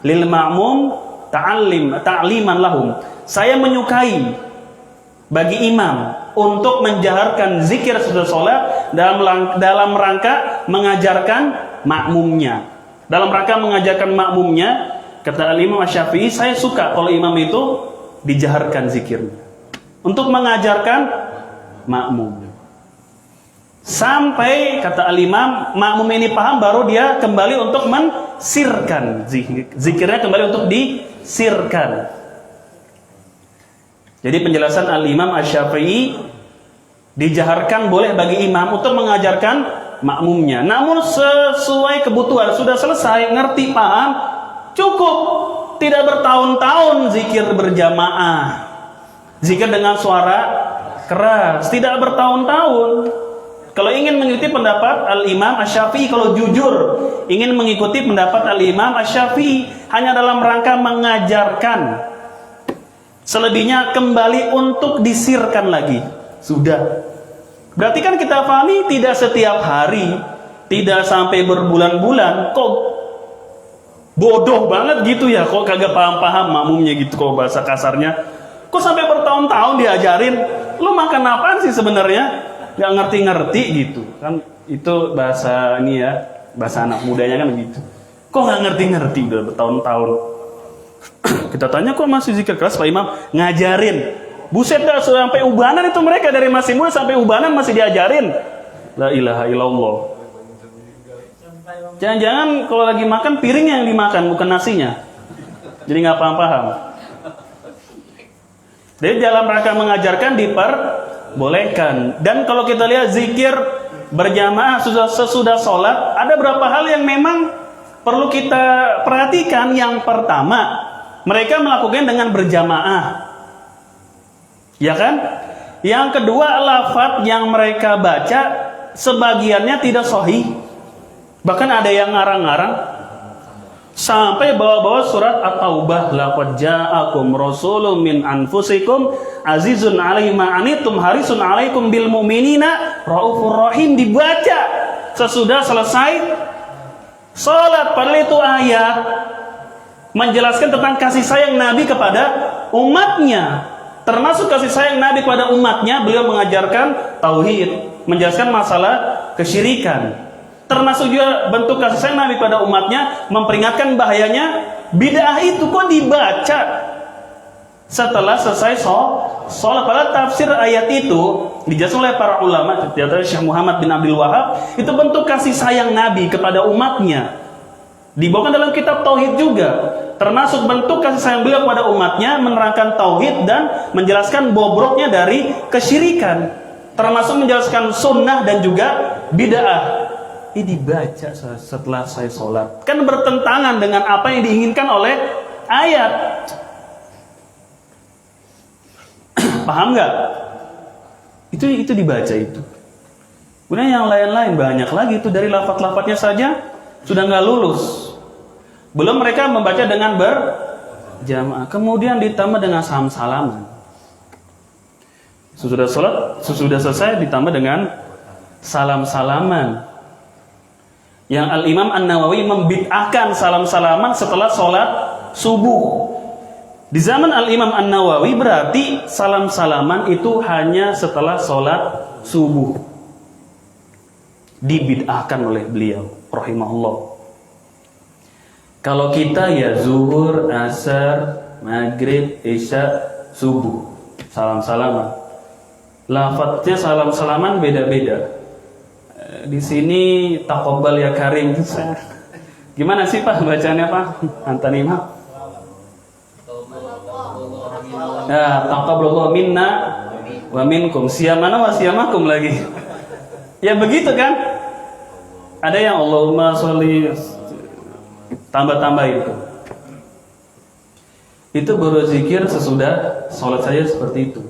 lil ma'mum ta'liman lahum. Saya menyukai bagi imam untuk menjaharkan zikir sesudah sholat dalam rangka mengajarkan makmumnya. Dalam rangka mengajarkan makmumnya, kata Al-Imam Asy-Syafi'i, saya suka kalau imam itu dijaharkan zikirnya untuk mengajarkan makmum. Sampai kata Al-Imam, makmum ini paham, baru dia kembali untuk mensirkan zikirnya, kembali untuk disirkan. Jadi penjelasan Al-Imam Asy-Syafi'i, dijaharkan boleh bagi imam untuk mengajarkan makmumnya. Namun sesuai kebutuhan, sudah selesai, ngerti, paham, cukup. Tidak bertahun-tahun zikir berjamaah, zikir dengan suara keras, tidak bertahun-tahun. Kalau ingin mengikuti pendapat Al-Imam Asy-Syafi'i, kalau jujur ingin mengikuti pendapat Al-Imam Asy-Syafi'i, hanya dalam rangka mengajarkan, selebihnya kembali untuk disirkan lagi. Sudah. Berarti kan kita pahami tidak setiap hari, tidak sampai berbulan-bulan. Kok bodoh banget gitu ya, kok kagak paham-paham makmumnya gitu, kok bahasa kasarnya. Kok sampai bertahun-tahun diajarin, lu makan apaan sih sebenarnya? Gak ngerti-ngerti gitu. Kan itu bahasa ini ya, bahasa anak mudanya kan gitu. Kok gak ngerti-ngerti udah bertahun-tahun. Kita tanya, kok masih zikir keras Pak Imam? Ngajarin. Buset dah, sampai ubanan itu mereka, dari masih muda sampai ubanan masih diajarin. La ilaha illallah. Jangan-jangan kalau lagi makan piringnya yang dimakan, bukan nasinya. Jadi nggak paham-paham. Jadi dalam rangka mengajarkan diperbolehkan. Dan kalau kita lihat zikir berjamaah sesudah sholat, ada beberapa hal yang memang perlu kita perhatikan. Yang pertama, mereka melakukan dengan berjamaah, ya kan? Yang kedua, lafaz yang mereka baca sebagiannya tidak sahih. Bahkan ada yang ngarang-ngarang sampai bawa-bawa surat At-Taubah, laqad ja'akum rasulun min anfusikum azizun 'alaihi ma 'anittum harisun 'alaikum bil mu'minina raufur rahim, dibaca sesudah selesai salat. Padahal itu ayat menjelaskan tentang kasih sayang Nabi kepada umatnya. Termasuk kasih sayang Nabi kepada umatnya, beliau mengajarkan tauhid, menjelaskan masalah kesyirikan. Termasuk juga bentuk kasih sayang Nabi kepada umatnya, memperingatkan bahayanya bid'ah itu kok dibaca setelah selesai sholat. Pada tafsir ayat itu dijelaskan oleh para ulama, ternyata Syekh Muhammad bin Abdul Wahab, itu bentuk kasih sayang Nabi kepada umatnya. Dibawakan dalam kitab tauhid juga. Termasuk bentuk kasih sayang beliau kepada umatnya, menerangkan tauhid dan menjelaskan bobroknya dari kesyirikan. Termasuk menjelaskan sunnah dan juga bid'ah. Ini dibaca setelah saya sholat. Kan bertentangan dengan apa yang diinginkan oleh ayat. Paham nggak? Itu dibaca itu. Kemudian yang lain-lain banyak lagi itu, dari lafaz-lafaznya saja sudah nggak lulus. Belum mereka membaca dengan berjamaah. Kemudian ditambah dengan salam-salaman. Sesudah sholat, sesudah selesai ditambah dengan salam-salaman. Yang Al-Imam An-Nawawi membid'ahkan salam-salaman setelah sholat subuh. Di zaman Al-Imam An-Nawawi berarti salam-salaman itu hanya setelah sholat subuh. Dibid'ahkan oleh beliau rahimahullah. Kalau kita ya zuhur, asar, maghrib, isya, subuh, salam-salaman. Lafadznya salam-salaman beda-beda. Di sini taqabbal ya karim. Gimana sih Pak bacanya Pak? Antanima. Ya, taqabbalallahu minna wa minkum. Siyamana wa siyamakum lagi. Ya begitu kan? Ada yang Allahumma sholli tambah-tambah itu. Itu baru zikir sesudah sholat saja seperti itu.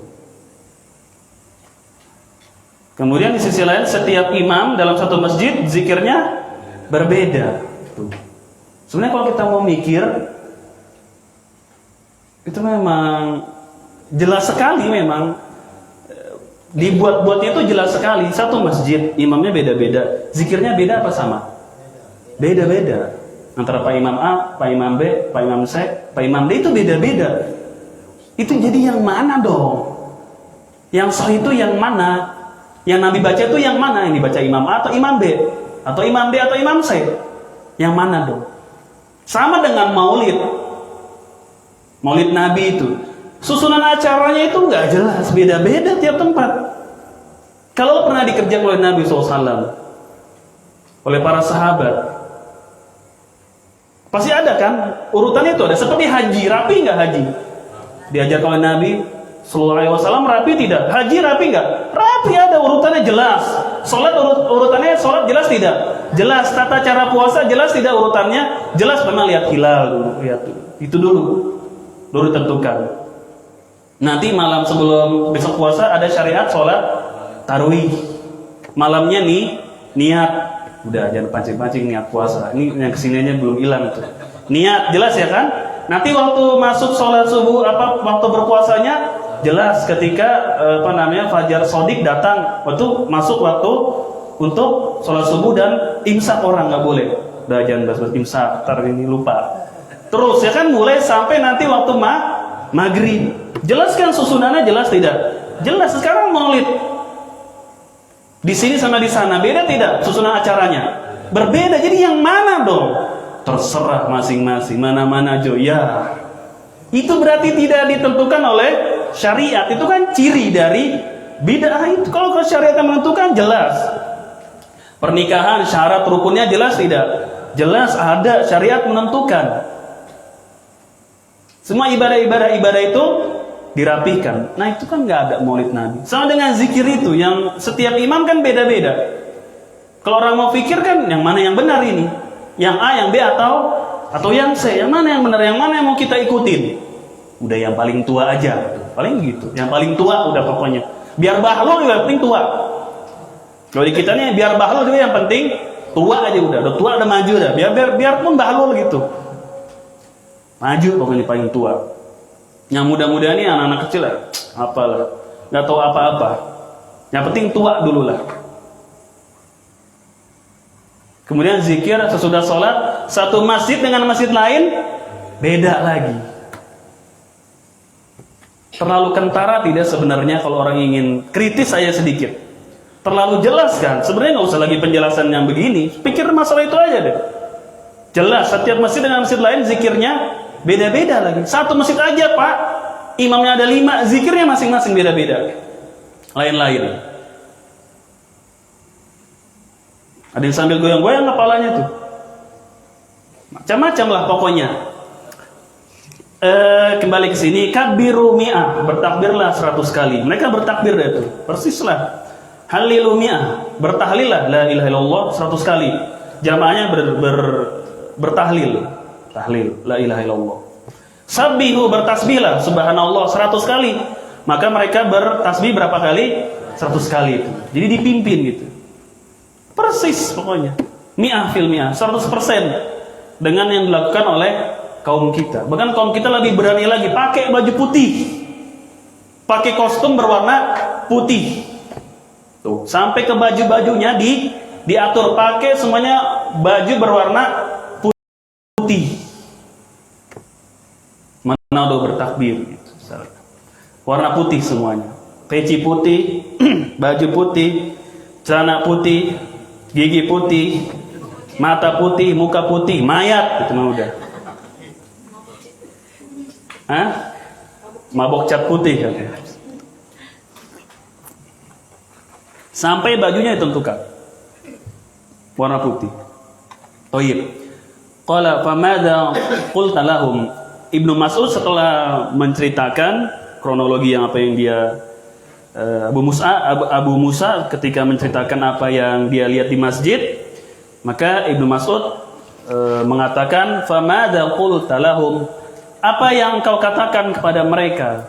Kemudian di sisi lain, setiap imam dalam satu masjid zikirnya berbeda. Sebenarnya kalau kita mau mikir, itu memang jelas sekali, memang dibuat-buatnya itu jelas sekali. Satu masjid imamnya beda-beda, zikirnya beda apa sama? Beda-beda. Antara Pak Imam A, Pak Imam B, Pak Imam C, Pak Imam D itu beda-beda. Itu jadi yang mana dong? Yang sahih itu yang mana? Yang Nabi baca itu yang mana? Yang dibaca Imam A atau Imam B? Atau Imam D atau Imam C? Yang mana dong? Sama dengan maulid. Maulid Nabi itu, susunan acaranya itu nggak jelas, beda-beda tiap tempat. Kalau pernah dikerjakan oleh Nabi SAW, oleh para sahabat, pasti ada kan urutannya itu ada. Seperti haji, rapi nggak haji? Diajar oleh Nabi SAW rapi tidak? Haji rapi nggak? Rapi, ada urutannya jelas. Sholat urutannya sholat jelas tidak? Jelas. Tata cara puasa jelas tidak urutannya? Jelas. Memang lihat hilal dulu, lihat dulu. Itu dulu tentukan. Nanti malam sebelum besok puasa ada syariat sholat tarawih. Malamnya nih niat. Udah jangan pancing-pancing niat puasa. Ini yang kesininya belum hilang tuh. Niat jelas ya kan? Nanti waktu masuk sholat subuh waktu berpuasanya jelas ketika fajar sodik datang. Waktu masuk waktu untuk sholat subuh dan imsak orang nggak boleh. Udah jangan bahas imsak, ntar ini lupa. Terus ya kan mulai sampai nanti waktu maghrib. Jelaskan susunannya jelas tidak? Jelas. Sekarang maulid di sini sama di sana beda tidak susunan acaranya? Berbeda. Jadi yang mana dong? Terserah masing-masing, mana-mana aja ya. Itu berarti tidak ditentukan oleh syariat. Itu kan ciri dari bid'ah itu. Kalau syariat yang menentukan jelas. Pernikahan syarat rukunnya jelas tidak? Jelas, ada syariat menentukan. Semua ibadah itu dirapihkan. Nah itu kan nggak ada maulid Nabi. Sama dengan zikir itu, yang setiap imam kan beda-beda. Kalau orang mau pikir kan, yang mana yang benar ini? Yang A, yang B atau yang C? Yang mana yang benar? Yang mana yang mau kita ikutin? Udah yang paling tua aja, paling gitu. Yang paling tua udah pokoknya. Biar bahlul juga penting tua. Kalau di kita nih biar bahlul juga yang penting tua aja udah. Udah tua udah maju dah. Biar pun bahlul gitu. Maju pokoknya paling tua. Yang muda-muda nih anak-anak kecil lah, apalah, nggak tahu apa-apa. Yang penting tua dulu lah. Kemudian zikir sesudah sholat, satu masjid dengan masjid lain beda lagi. Terlalu kentara tidak sebenarnya kalau orang ingin kritis saya sedikit. Terlalu jelas kan? Sebenarnya nggak usah lagi penjelasan yang begini. Pikir masalah itu aja deh. Jelas, setiap masjid dengan masjid lain zikirnya beda-beda lagi. Satu masjid aja Pak, imamnya ada 5, zikirnya masing-masing beda-beda. Lain-lain. Ada yang sambil goyang-goyang kepalanya tuh. Macam-macam lah pokoknya. Kembali ke sini, kabiru mi'ah, bertakbirlah 100 kali. Mereka bertakbir itu, persislah. Halilu mi'ah, bertahlillah la ilaha illallah 100 kali. Jamaahnya bertahlil, tahlil la ilaha illallah. Sabbihu, bertasbihlah subhanallah 100 kali. Maka mereka bertasbih berapa kali? 100 kali itu. Jadi dipimpin gitu. Persis pokoknya. Mi'ah fil mi'ah, 100% dengan yang dilakukan oleh kaum kita. Bahkan kaum kita lebih berani lagi, pakai baju putih, pakai kostum berwarna putih. Tuh, sampai ke baju-bajunya diatur, pakai semuanya baju berwarna putih. Mana udah bertakbir gitu. Warna putih semuanya. Peci putih, baju putih, celana putih, gigi putih, mata putih, muka putih, mayat itu mah udah. Hah? Mabok cat putih kan? Sampai bajunya ditentukan warna putih. Thayyib. Qala famadza qulta lahum. Ibnu Mas'ud setelah menceritakan kronologi yang apa yang dia Abu Musa ketika menceritakan apa yang dia lihat di masjid, maka Ibnu Mas'ud mengatakan famadza qulta lahum. Apa yang kau katakan kepada mereka?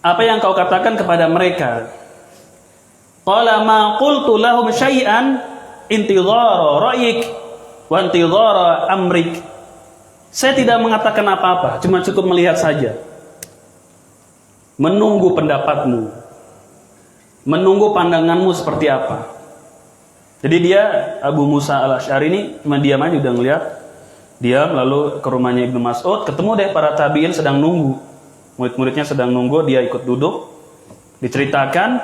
Apa yang kau katakan kepada mereka? Qala ma qultu lahum syai'an intidhara ra'yik wa intidhara amrik. Saya tidak mengatakan apa-apa, cuma cukup melihat saja. Menunggu pendapatmu. Menunggu pandanganmu seperti apa. Jadi dia Abu Musa al-Asy'ari ini cuma diam aja udah ngelihat. Diam, lalu ke rumahnya Ibnu Mas'ud, ketemu deh para tabi'in sedang nunggu. Murid-muridnya sedang nunggu, dia ikut duduk. Diceritakan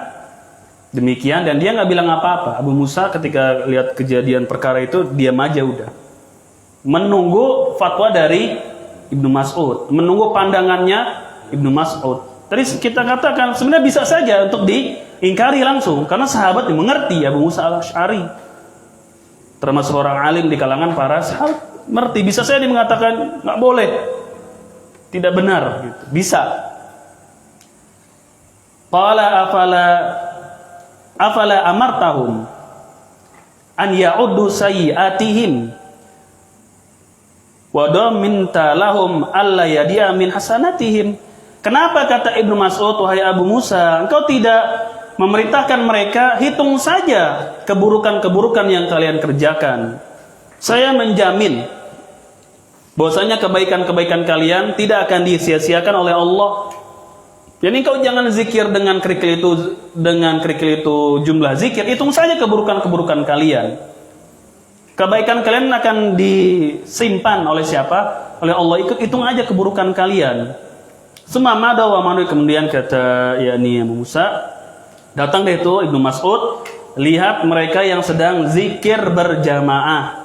demikian dan dia nggak bilang apa-apa. Abu Musa ketika lihat kejadian perkara itu diam aja udah. Menunggu fatwa dari Ibnu Mas'ud, menunggu pandangannya Ibnu Mas'ud. Tadi kita katakan sebenarnya bisa saja untuk diingkari langsung karena sahabat yang mengerti Abu Musa al-Asy'ari. Termasuk orang alim di kalangan para sahabat. Merti, bisa saya mengatakan nggak boleh, tidak benar, gitu. Bisa. Qala afala amartahum an ya'uddu sayyi'atihim wa daminta lahum alla yadi'a min hasanatihim. Kenapa kata Ibnu Mas'ud, wahai Abu Musa, engkau tidak memerintahkan mereka hitung saja keburukan-keburukan yang kalian kerjakan? Saya menjamin bahwasanya kebaikan-kebaikan kalian tidak akan disia-siakan oleh Allah. Jadi kau jangan zikir dengan kerikil itu jumlah zikir, hitung saja keburukan-keburukan kalian. Kebaikan kalian akan disimpan oleh siapa? Oleh Allah. Hitung aja keburukan kalian. Sumamada wa manu, kemudian kata yakni Abu Musa, datang deh itu Ibnu Mas'ud, lihat mereka yang sedang zikir berjamaah.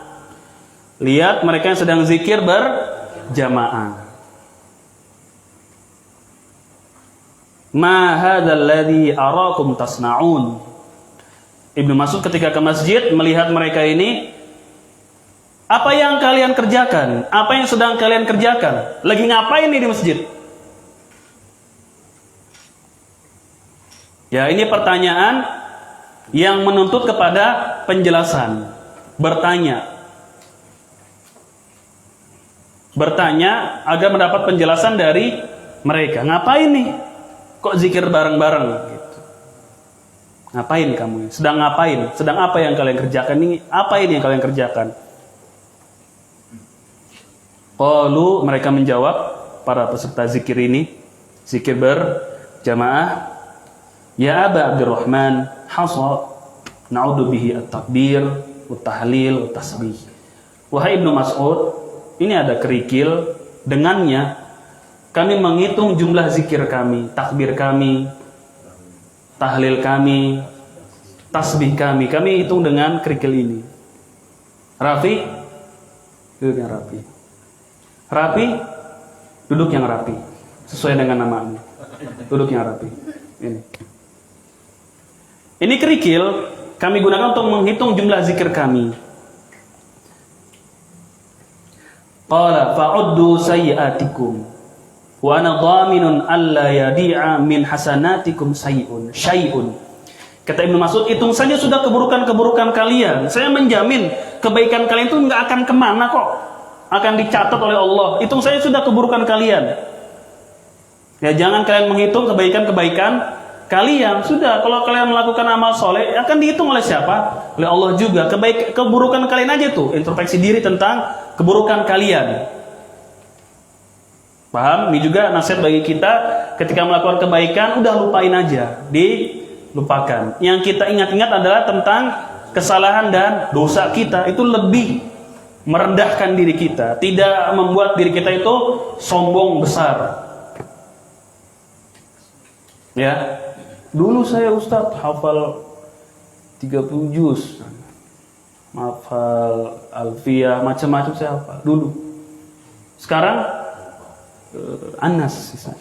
Lihat mereka yang sedang zikir berjamaah. Ma hadzal ladzi arakum tasnaun. Ibnu Mas'ud ketika ke masjid melihat mereka ini, apa yang kalian kerjakan? Apa yang sedang kalian kerjakan? Lagi ngapain nih di masjid? Ya, ini pertanyaan yang menuntut kepada penjelasan. Bertanya agar mendapat penjelasan dari mereka. Ngapain nih? Kok zikir bareng-bareng? Gitu. Ngapain kamu? Sedang ngapain? Sedang apa yang kalian kerjakan ini? Apa ini yang kalian kerjakan? Qalu, mereka menjawab, para peserta zikir ini, zikir berjamaah, ya Aba Abdurrahman, hasa na'udhu bihi at-takbir, at-tahlil, at-tasbih. Wahai Ibnu Mas'ud, ini ada kerikil, dengannya Kami menghitung jumlah zikir kami, takbir kami, tahlil kami, tasbih kami. Kami hitung dengan kerikil ini. Rafi, duduk yang rapi. Rapi, duduk yang rapi. Sesuai dengan namanya. Duduk yang rapi. Ini kerikil kami gunakan untuk menghitung jumlah zikir kami. Qala fa'uddu sayyi'atikum wa ana dhaminun alla yadi'a min hasanatikum syai'un. Kata Ibnu Mas'ud, hitung saja sudah keburukan-keburukan kalian. Saya menjamin kebaikan kalian itu nggak akan kemana kok. Akan dicatat oleh Allah. Hitung saja sudah keburukan kalian. Ya, jangan kalian menghitung kebaikan-kebaikan kalian. Sudah, kalau kalian melakukan amal soleh, akan dihitung oleh siapa? Oleh Allah juga. Keburukan kalian aja tuh, introspeksi diri tentang keburukan kalian. Paham? Ini juga nasihat bagi kita, ketika melakukan kebaikan, udah lupain aja, dilupakan. Yang kita ingat-ingat adalah tentang kesalahan dan dosa kita. Itu lebih merendahkan diri kita, tidak membuat diri kita itu sombong besar. Ya, dulu saya Ustadz hafal 30 juz, hafal alfiyah, macam-macam saya hafal dulu. Sekarang Anas sisa.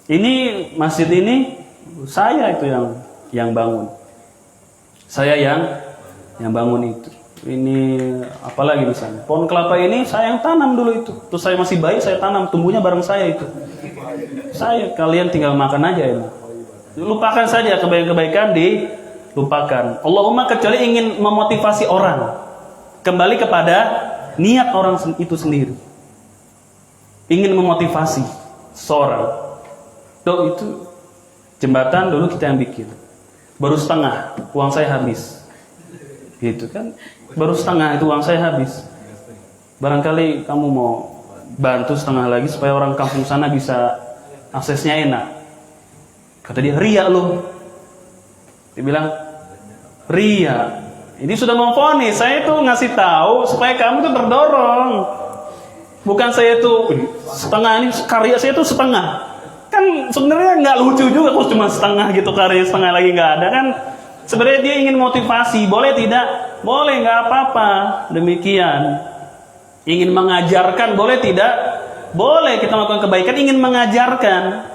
Ini masjid ini saya itu yang bangun. Saya yang bangun itu. Ini apalagi misalnya pohon kelapa ini saya yang tanam dulu itu. Terus saya masih bayi saya tanam, tumbuhnya bareng saya itu. Kalian tinggal makan aja ini. Lupakan saja kebaikan-kebaikan, dilupakan. Allahumma kecuali ingin memotivasi orang kembali kepada niat orang itu sendiri. Ingin memotivasi seorang. Itu jembatan dulu kita yang bikin. Baru setengah, uang saya habis. Gitu kan? Baru setengah itu uang saya habis. Barangkali kamu mau bantu setengah lagi supaya orang kampung sana bisa aksesnya enak. Kata dia, ria lu. Dia bilang, ria. Ini sudah memvonis. Saya itu ngasih tahu supaya kamu tuh terdorong. Bukan saya itu setengah, ini karya saya itu setengah. Kan sebenarnya nggak lucu juga kalau cuma setengah gitu, karya setengah lagi nggak ada kan. Sebenarnya dia ingin motivasi, boleh tidak? Boleh, nggak apa-apa. Demikian. Ingin mengajarkan, boleh tidak? Boleh kita melakukan kebaikan, ingin mengajarkan.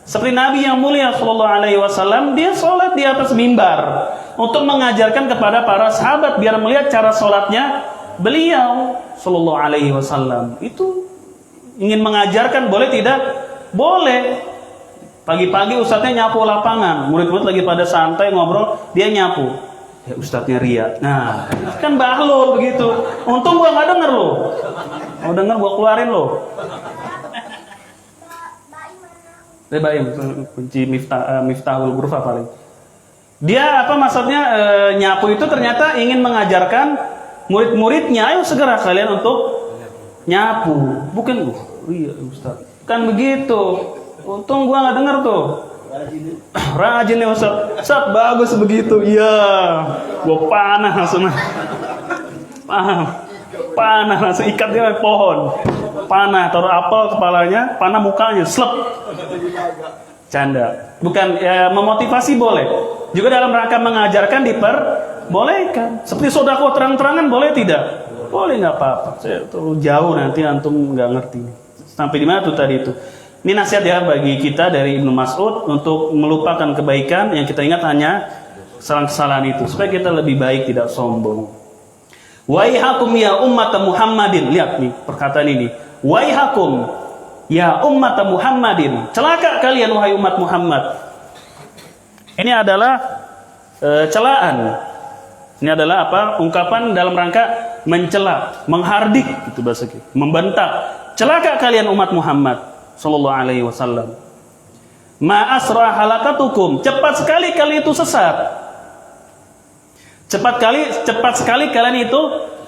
Seperti Nabi yang mulia Shallallahu Alaihi Wasallam, dia sholat di atas mimbar untuk mengajarkan kepada para sahabat biar melihat cara sholatnya beliau Shallallahu Alaihi Wasallam. Itu ingin mengajarkan, boleh tidak? Boleh. Pagi-pagi ustadznya nyapu lapangan, murid-murid lagi pada santai ngobrol, dia nyapu. Ya ustadznya ria. Nah, kan bahlul begitu. Untung gua nggak denger lo. Mau denger gua keluarin lo. Baim kunci miftahul ghurfah paling. Dia apa maksudnya nyapu itu ternyata ingin mengajarkan murid-muridnya, ayo segera kalian untuk nyapu. Bukan ria ustadz. Kan begitu. Untung gua nggak dengar tuh. Rajin nih Ustaz. Ustaz bagus begitu. Iya. Gua panah langsung. Panah langsung ikat dia pohon. Panah taruh apel kepalanya, panah mukanya, slep. Canda. Bukan memotivasi boleh. Juga dalam rangka mengajarkan diperbolehkan. Seperti sedekah terang-terangan boleh tidak? Boleh, nggak apa-apa. Saya terlalu jauh nanti antum nggak ngerti. Sampai di mana tuh tadi itu? Ini nasihat ya bagi kita dari Ibnu Mas'ud untuk melupakan kebaikan, yang kita ingat hanya kesalahan-kesalahan itu supaya kita lebih baik, tidak sombong. Waihakum ya ummat Muhammadin. Lihat nih perkataan ini. Waihakum ya ummat Muhammadin. Celaka kalian wahai umat Muhammad. Ini adalah celaan. Ini adalah apa? Ungkapan dalam rangka mencela, menghardik itu bahasa kita, membentak. Celaka kalian umat Muhammad sallallahu alaihi wasallam. Ma asra halakatukum, cepat sekali kalian itu sesat. Cepat sekali kalian itu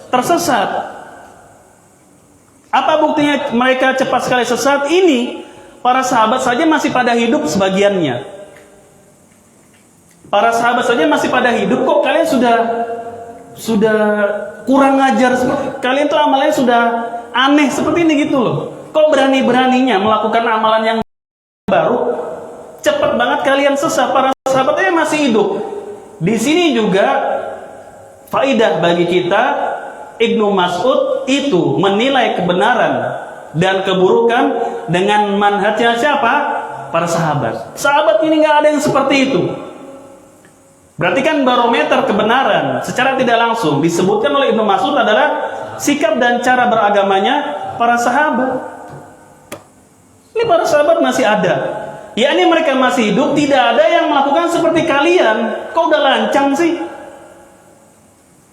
tersesat. Apa buktinya mereka cepat sekali sesat? Ini para sahabat saja masih pada hidup sebagiannya. Para sahabat saja masih pada hidup, kok kalian sudah sudah kurang ajar, kalian tuh amalannya sudah aneh seperti ini gitu loh. Kok berani-beraninya melakukan amalan yang baru? Cepat banget kalian sesat. Para sahabatnya masih hidup. Di sini juga faidah bagi kita, Ibnu Mas'ud itu menilai kebenaran dan keburukan dengan manhajnya siapa? Para sahabat. Sahabat ini nggak ada yang seperti itu. Berarti kan barometer kebenaran secara tidak langsung disebutkan oleh Ibnu Mas'ud adalah sikap dan cara beragamanya para sahabat. Ini para sahabat masih ada. Ya ini mereka masih hidup, tidak ada yang melakukan seperti kalian. Kok udah lancang sih?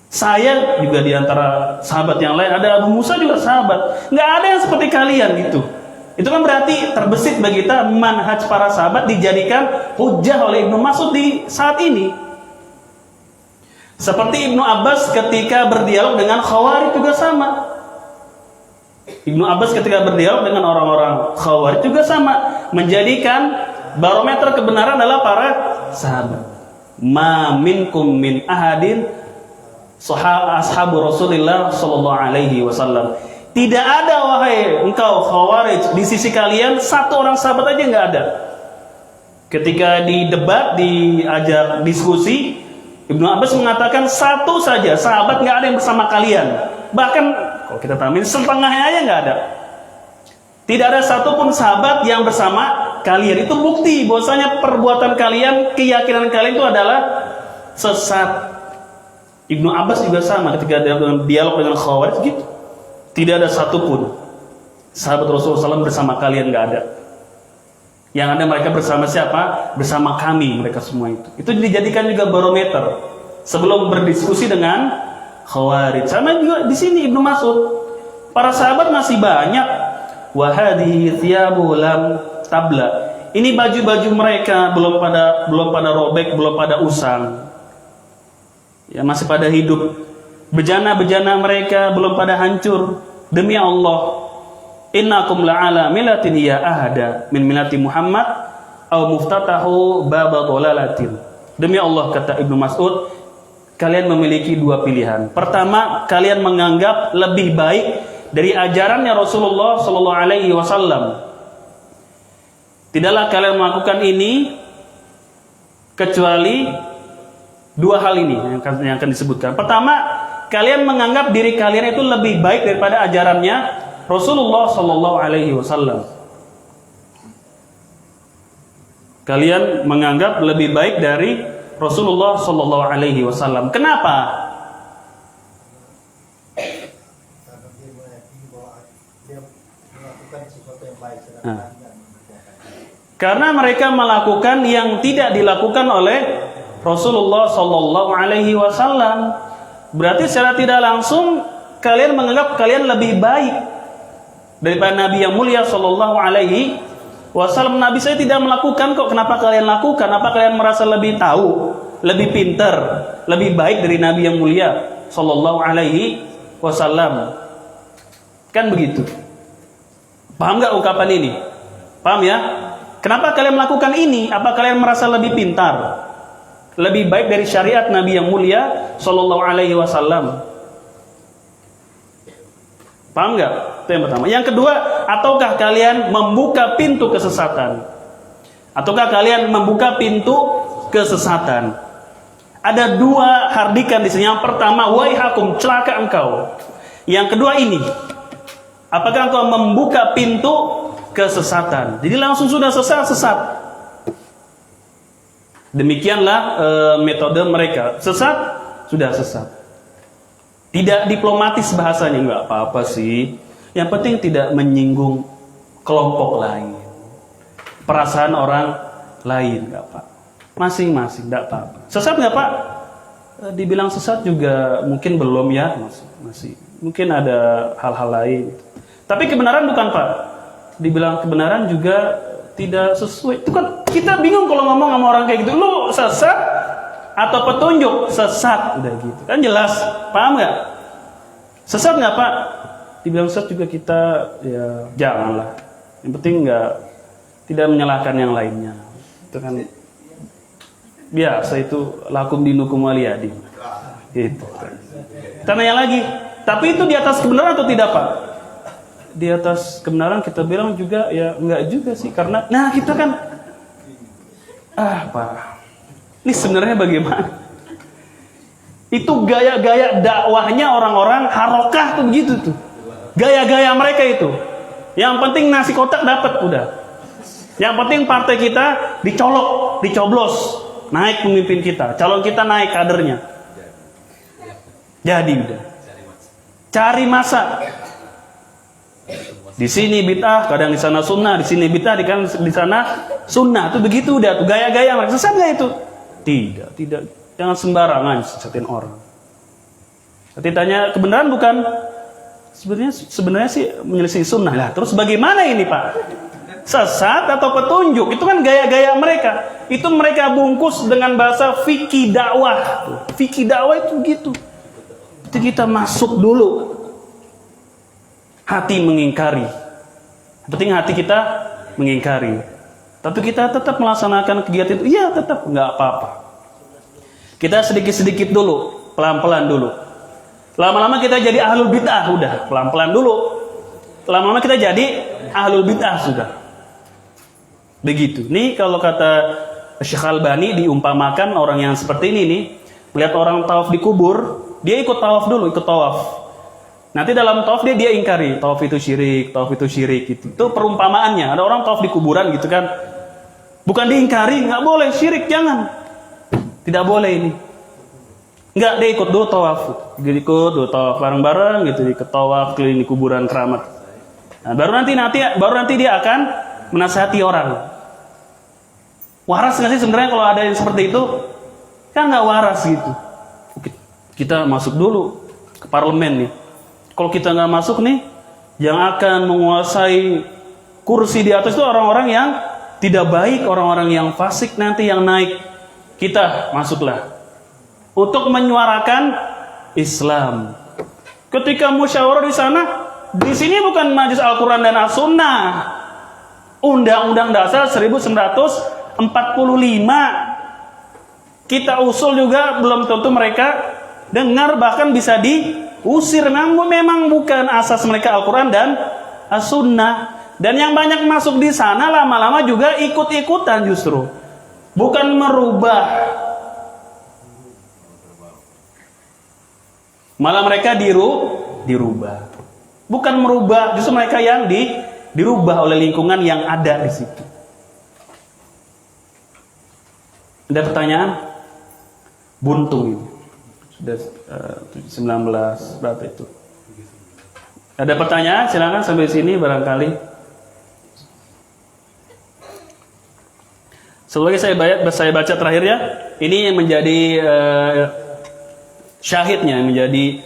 Saya juga diantara sahabat yang lain, ada Abu Musa juga sahabat. Nggak ada yang seperti kalian gitu. Itu kan berarti terbesit bagi kita manhaj para sahabat dijadikan hujah oleh Ibnu Mas'ud di saat ini. Seperti Ibnu Abbas ketika berdialog dengan Khawarij juga sama. Ibnu Abbas ketika berdialog dengan orang-orang Khawarij juga sama, menjadikan barometer kebenaran adalah para sahabat. Ma minkum min ahadin ashabu Rasulillah sallallahu alaihi wasallam. Tidak ada wahai engkau Khawarij di sisi kalian satu orang sahabat aja nggak ada. Ketika di debat, diajak diskusi, Ibnu Abbas mengatakan satu saja sahabat nggak ada yang bersama kalian. Bahkan kalau kita tamin setengahnya aja nggak ada. Tidak ada satupun sahabat yang bersama kalian. Itu bukti bahwasanya perbuatan kalian, keyakinan kalian itu adalah sesat. Ibnu Abbas juga sama ketika dialog dengan Khawarij gitu. Tidak ada satupun sahabat Rasulullah SAW bersama kalian, nggak ada. Yang ada mereka bersama siapa? Bersama kami, mereka semua itu. Itu dijadikan juga barometer sebelum berdiskusi dengan Khawarij. Sama juga di sini Ibnu Mas'ud. Para sahabat masih banyak. Wa hadhihi thiyabu lam tabla. Ini baju-baju mereka belum pada robek, belum pada usang. Ya masih pada hidup. Bejana-bejana mereka belum pada hancur. Demi Allah, innakum la'ala milatin ya ahada min milati Muhammad au muftatahu baba dhalalatin. Demi Allah, kata Ibnu Mas'ud, kalian memiliki dua pilihan. Pertama, kalian menganggap lebih baik dari ajarannya Rasulullah sallallahu alaihi wasallam. Tidaklah kalian melakukan ini kecuali dua hal ini yang akan disebutkan. Pertama, kalian menganggap diri kalian itu lebih baik daripada ajarannya Rasulullah sallallahu alaihi wasallam. Kalian menganggap lebih baik dari Rasulullah sallallahu alaihi wasallam. Kenapa? Karena mereka melakukan yang tidak dilakukan oleh Rasulullah sallallahu alaihi wasallam. Berarti secara tidak langsung kalian menganggap kalian lebih baik daripada Nabi yang mulia sallallahu alaihi wasallam. Nabi saya tidak melakukan kok, kenapa kalian lakukan? Apa kalian merasa lebih tahu, lebih pintar, lebih baik dari Nabi yang mulia sallallahu alaihi wasallam? Kan begitu. Paham nggak ungkapan ini? Paham ya? Kenapa kalian melakukan ini? Apa kalian merasa lebih pintar, lebih baik dari syariat Nabi yang mulia sallallahu alaihi wasallam? Paham nggak? Itu yang pertama. Yang kedua, ataukah kalian membuka pintu kesesatan? Ataukah kalian membuka pintu kesesatan? Ada dua hardikan di sini. Yang pertama, waihakum, celaka engkau. Yang kedua ini, apakah engkau membuka pintu kesesatan? Jadi langsung sudah sesat. Demikianlah metode mereka. Sesat, sudah sesat. Tidak diplomatis bahasanya, nggak apa-apa sih. Yang penting tidak menyinggung kelompok lain, perasaan orang lain, nggak apa. Masing-masing, nggak apa-apa. Sesat nggak Pak? Dibilang sesat juga mungkin belum ya, masih. Mungkin ada hal-hal lain. Tapi kebenaran bukan Pak. Dibilang kebenaran juga tidak sesuai. Itu kan kita bingung kalau ngomong sama orang kayak gitu. Lu sesat atau petunjuk? Sesat, udah gitu. Kan jelas, paham nggak? Sesat nggak Pak? Dibilang sesat juga kita ya janganlah. Yang penting tidak menyalahkan yang lainnya. Itu kan biasa, itu lakum dinukum waliyadin. Gitu. Tanya lagi, tapi itu di atas kebenaran atau tidak, Pak? Di atas kebenaran kita bilang juga ya enggak juga sih, karena nah kita kan Pak, ini sebenarnya bagaimana? Itu gaya-gaya dakwahnya orang-orang harokah tuh begitu tuh. Gaya-gaya mereka itu. Yang penting nasi kotak dapat udah. Yang penting partai kita dicolok, dicoblos, naik pemimpin kita, calon kita naik kadernya. Jadi udah. Cari masa. Di sini bid'ah, kadang di sana sunnah, di sini bid'ah, di sana sunnah. Itu begitu udah tuh gaya-gaya mereka. Sesat nggak itu? Tidak. Jangan sembarangan sesatin orang. Nanti tanya kebenaran bukan? Sebenarnya sih menyelisih sunnah lah. Terus bagaimana ini, Pak? Sesat atau petunjuk? Itu kan gaya-gaya mereka. Itu mereka bungkus dengan bahasa fikih dakwah. Fikih dakwah itu gitu. Itu kita masuk dulu. Hati mengingkari. Yang penting hati kita mengingkari. Tapi kita tetap melaksanakan kegiatan itu. Iya, tetap nggak apa-apa. Kita sedikit-sedikit dulu, pelan-pelan dulu. Lama-lama kita jadi ahlul bid'ah, udah pelan-pelan dulu. Lama-lama kita jadi ahlul bid'ah sudah. Begitu. Nih kalau kata Syekh Albani diumpamakan orang yang seperti ini nih, melihat orang tawaf di kubur, dia ikut tawaf dulu, ikut tawaf. Nanti dalam tawaf dia ingkari, tawaf itu syirik gitu. Itu perumpamaannya. Ada orang tawaf di kuburan gitu kan. Bukan diingkari, nggak boleh syirik, jangan. Tidak boleh ini. Nggak, dia ikut dulu tawaf. Dia ikut dulu tawaf bareng-bareng gitu, ikut tawaf keliling di kuburan keramat. Nah, baru nanti dia akan menasihati orang. Waras nggak sih sebenarnya kalau ada yang seperti itu? Kan nggak waras gitu. Kita masuk dulu ke parlemen nih. Kalau kita nggak masuk nih, yang akan menguasai kursi di atas itu orang-orang yang tidak baik, orang-orang yang fasik nanti yang naik. Kita masuklah untuk menyuarakan Islam. Ketika musyawarah di sana, di sini bukan majelis Al-Quran dan As-Sunnah. Undang-Undang Dasar 1945 kita usul juga belum tentu mereka dengar, bahkan bisa diusir. Namun memang bukan asas mereka Al-Quran dan As-Sunnah. Dan yang banyak masuk di sana lama-lama juga ikut-ikutan justru. Bukan merubah. Malah mereka dirubah. Bukan merubah, justru mereka yang dirubah oleh lingkungan yang ada di situ. Ada pertanyaan? Buntung ini. Sudah 19 berapa itu? Ada pertanyaan? Silakan sampai sini barangkali. Sebagai saya baca terakhir ya, ini yang menjadi syahidnya, menjadi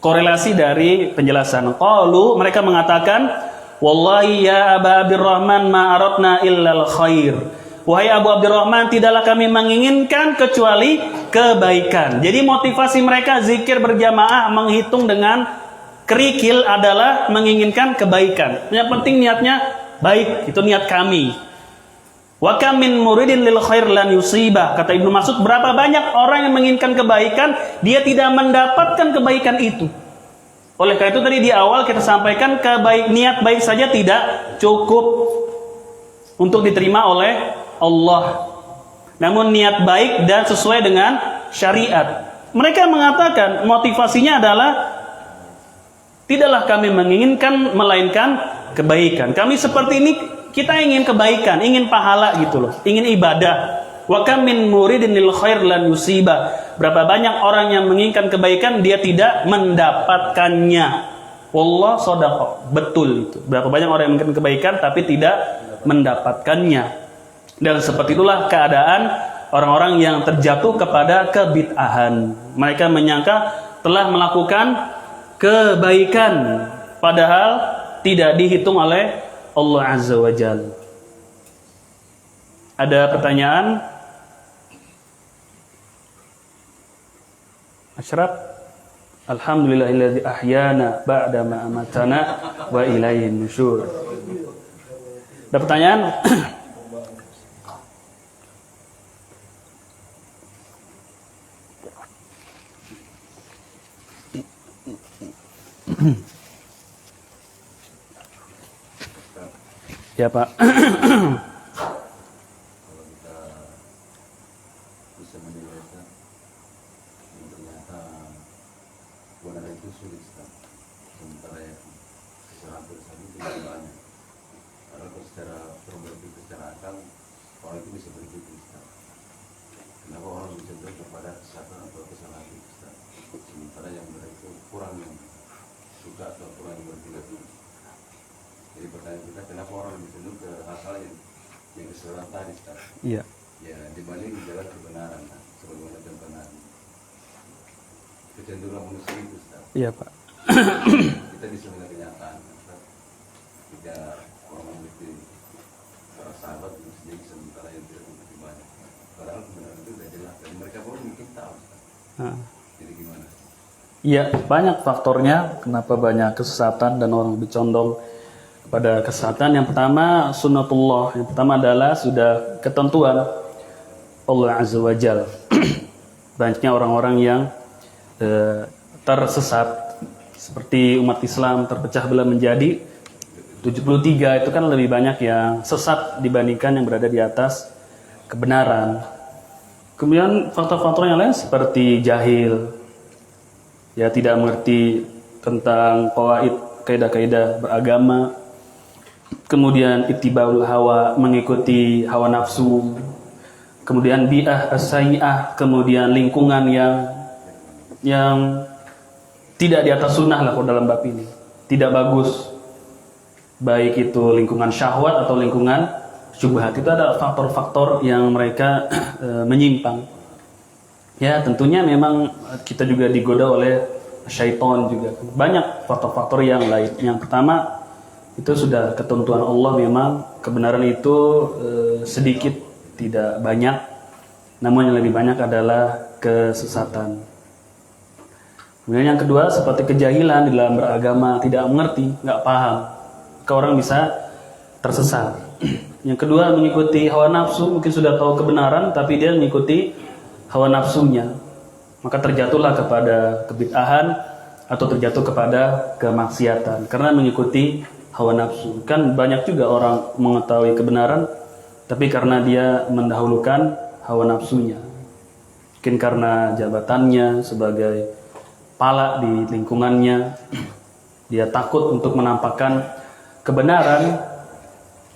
korelasi dari penjelasan. Qalu, mereka mengatakan, wallahi ya Aba Abdurrahman ma aradna illal khair. Wahai Abu Abdurrahman, tidaklah kami menginginkan kecuali kebaikan. Jadi motivasi mereka zikir berjamaah menghitung dengan kerikil adalah menginginkan kebaikan. Yang penting niatnya baik, itu niat kami. Wa kam min muridin lil khair lan yusibah. Kata Ibnu Mas'ud, berapa banyak orang yang menginginkan kebaikan, dia tidak mendapatkan kebaikan itu. Oleh karena itu tadi di awal kita sampaikan niat baik saja tidak cukup untuk diterima oleh Allah. Namun niat baik dan sesuai dengan syariat. Mereka mengatakan motivasinya adalah tidaklah kami menginginkan melainkan kebaikan. Kami seperti ini, kita ingin kebaikan, ingin pahala gitu loh, ingin ibadah. Wa kam min muridin lil khair lan yusiba. Berapa banyak orang yang menginginkan kebaikan, dia tidak mendapatkannya. Wallah shadaqa. Betul itu. Berapa banyak orang yang menginginkan kebaikan tapi tidak mendapatkannya. Dan seperti itulah keadaan orang-orang yang terjatuh kepada kebid'ahan. Mereka menyangka telah melakukan kebaikan, padahal tidak dihitung oleh Allah Azza wa Jalla. Ada pertanyaan? Asyraf? Alhamdulillahilladzi ahyana ba'da ma amatana wa ilaihin nusyur. Ada pertanyaan? Ya Pak. Kalau kita bisa menilai Ustaz, yang ternyata kebenaran itu sulit Ustaz. Sementara yang secara bersama itu lebih banyak. Karena kalau secara berpikir secara akal, orang itu bisa berpikir Ustaz. Kenapa orang cenderung kepada kesalahan atau kesalahan itu Ustaz? Sementara yang mereka itu kurang yang suka atau kurang yang berpikir. Jadi pertanyaan kita, kenapa orang cenderung ke hal-hal yang kesalahan tadi Ustaz? Iya. Ya, dibanding jalan kebenaran, sebagaimana kebenaran. Kecenderungan manusia itu Ustaz. Iya Pak. Kita bisa melihat kenyataan Ustaz. Tidak orang memiliki para sahabat itu sendiri sementara yang tidak memiliki banyak. Padahal kebenaran itu sudah jelas dan mereka pun mungkin tahu Ustaz. Jadi gimana? Iya, banyak faktornya kenapa banyak kesesatan dan orang lebih condong pada kesesatan. Yang pertama sunnatullah, yang pertama adalah sudah ketentuan Allah Azza wa Jal. Banyaknya orang-orang yang tersesat, seperti umat Islam terpecah belah menjadi 73, itu kan lebih banyak yang sesat dibandingkan yang berada di atas kebenaran. Kemudian faktor-faktor yang lain seperti jahil, ya tidak mengerti tentang qawaid, kaidah-kaidah beragama. Kemudian ittibaul hawa, mengikuti hawa nafsu. Kemudian bi'ah as-sayyi'ah, kemudian lingkungan yang tidak di atas sunnah lah kalau dalam bab ini. Tidak bagus. Baik itu lingkungan syahwat atau lingkungan syubhat. Itu ada faktor-faktor yang mereka menyimpang. Ya, tentunya memang kita juga digoda oleh syaitan juga. Banyak faktor-faktor yang lain. Yang pertama, itu sudah ketentuan Allah, memang kebenaran itu sedikit, tidak banyak. Namun yang lebih banyak adalah kesesatan. Kemudian yang kedua, seperti kejahilan di dalam beragama, tidak mengerti, nggak paham. Maka orang bisa tersesat. Yang kedua, mengikuti hawa nafsu, mungkin sudah tahu kebenaran, tapi dia mengikuti hawa nafsunya. Maka terjatuhlah kepada kebid'ahan atau terjatuh kepada kemaksiatan karena mengikuti hawa nafsu. Kan banyak juga orang mengetahui kebenaran, tapi karena dia mendahulukan hawa nafsunya. Mungkin karena jabatannya sebagai pala di lingkungannya, dia takut untuk menampakkan kebenaran,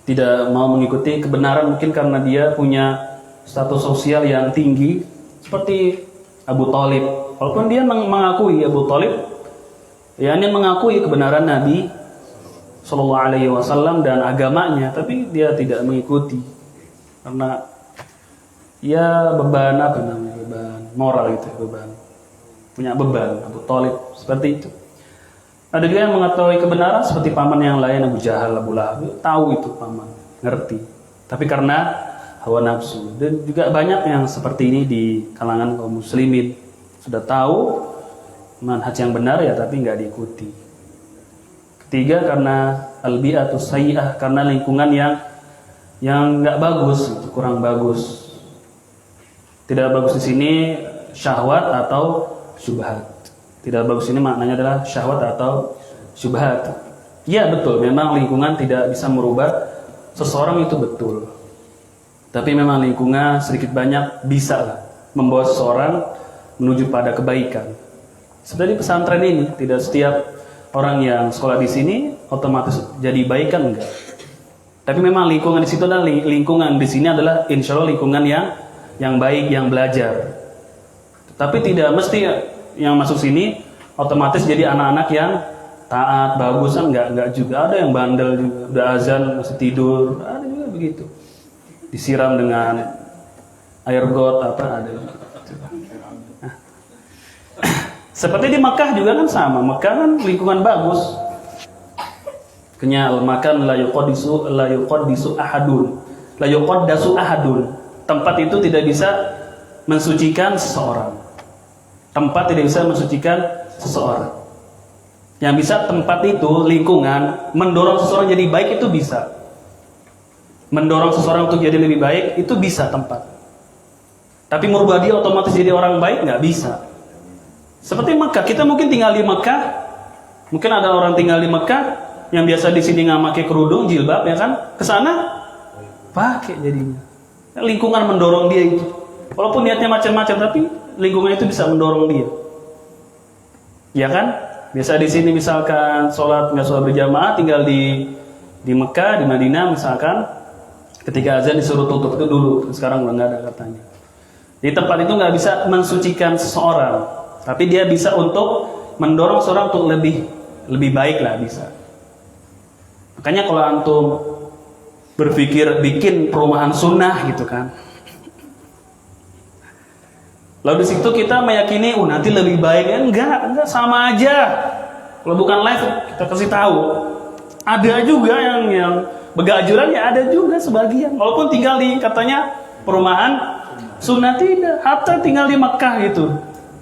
tidak mau mengikuti kebenaran mungkin karena dia punya status sosial yang tinggi, seperti Abu Thalib. Walaupun dia mengakui, Abu Thalib, ya, dia mengakui kebenaran Nabi Sallallahu Alaihi Wasallam dan agamanya, tapi dia tidak mengikuti karena ya beban apa namanya, beban moral gitu, beban, punya beban. Abu Thalib seperti itu. Ada juga yang mengetahui kebenaran seperti paman yang lain, Abu Jahal, Abu Lahab, tahu itu paman, ngerti, tapi karena hawa nafsu. Dan juga banyak yang seperti ini di kalangan kaum muslimin, sudah tahu manhaj yang benar ya tapi nggak diikuti. Ketiga, karena al-bi'atus sayyi'ah, karena lingkungan yang nggak bagus, kurang bagus. Tidak bagus di sini syahwat atau syubhat. Tidak bagus ini maknanya adalah syahwat atau syubhat. Ya betul, memang lingkungan tidak bisa merubah seseorang, itu betul. Tapi memang lingkungan sedikit banyak bisa lah membawa seseorang menuju pada kebaikan. Seperti pesantren ini, tidak setiap orang yang sekolah di sini otomatis jadi baik, kan enggak. Tapi memang lingkungan di situ adalah lingkungan di sini adalah insya Allah lingkungan yang baik, yang belajar. Tapi tidak mesti yang masuk sini otomatis jadi anak-anak yang taat, bagus, kan enggak juga. Ada yang bandel juga, udah azan masih tidur, ada juga begitu. Disiram dengan air got apa ada. Seperti di Mekah juga kan sama. Mekah kan lingkungan bagus. Kenyal, makan la yuqaddisu ahadun. La yuqaddasu ahadun. Tempat itu tidak bisa mensucikan seseorang. Tempat tidak bisa mensucikan seseorang. Yang bisa tempat itu, lingkungan, mendorong seseorang jadi baik itu bisa. Mendorong seseorang untuk jadi lebih baik itu bisa tempat. Tapi merubah dia otomatis jadi orang baik nggak bisa. Seperti Mekah, kita mungkin tinggal di Mekah, mungkin ada orang tinggal di Mekah, yang biasa di sini nggak pakai kerudung, jilbab ya kan, ke sana pakai jadinya. Lingkungan mendorong dia itu. Walaupun niatnya macam-macam, tapi lingkungan itu bisa mendorong dia. Ya kan? Biasa di sini misalkan nggak sholat berjamaah, tinggal di Mekah, di Madinah misalkan, ketika azan disuruh tutup itu dulu. Sekarang udah nggak ada katanya. Di tempat itu nggak bisa mensucikan seseorang, tapi dia bisa untuk mendorong seorang untuk lebih baik lah, bisa. Makanya kalau antum berpikir bikin perumahan sunnah gitu kan, lalu di situ kita meyakini, nanti lebih baik ya? Enggak, sama aja. Kalau bukan live kita kasih tahu. Ada juga yang begajulan, ya ada juga sebagian. Walaupun tinggal di katanya perumahan sunnah, tidak. Hatta tinggal di Mekah gitu.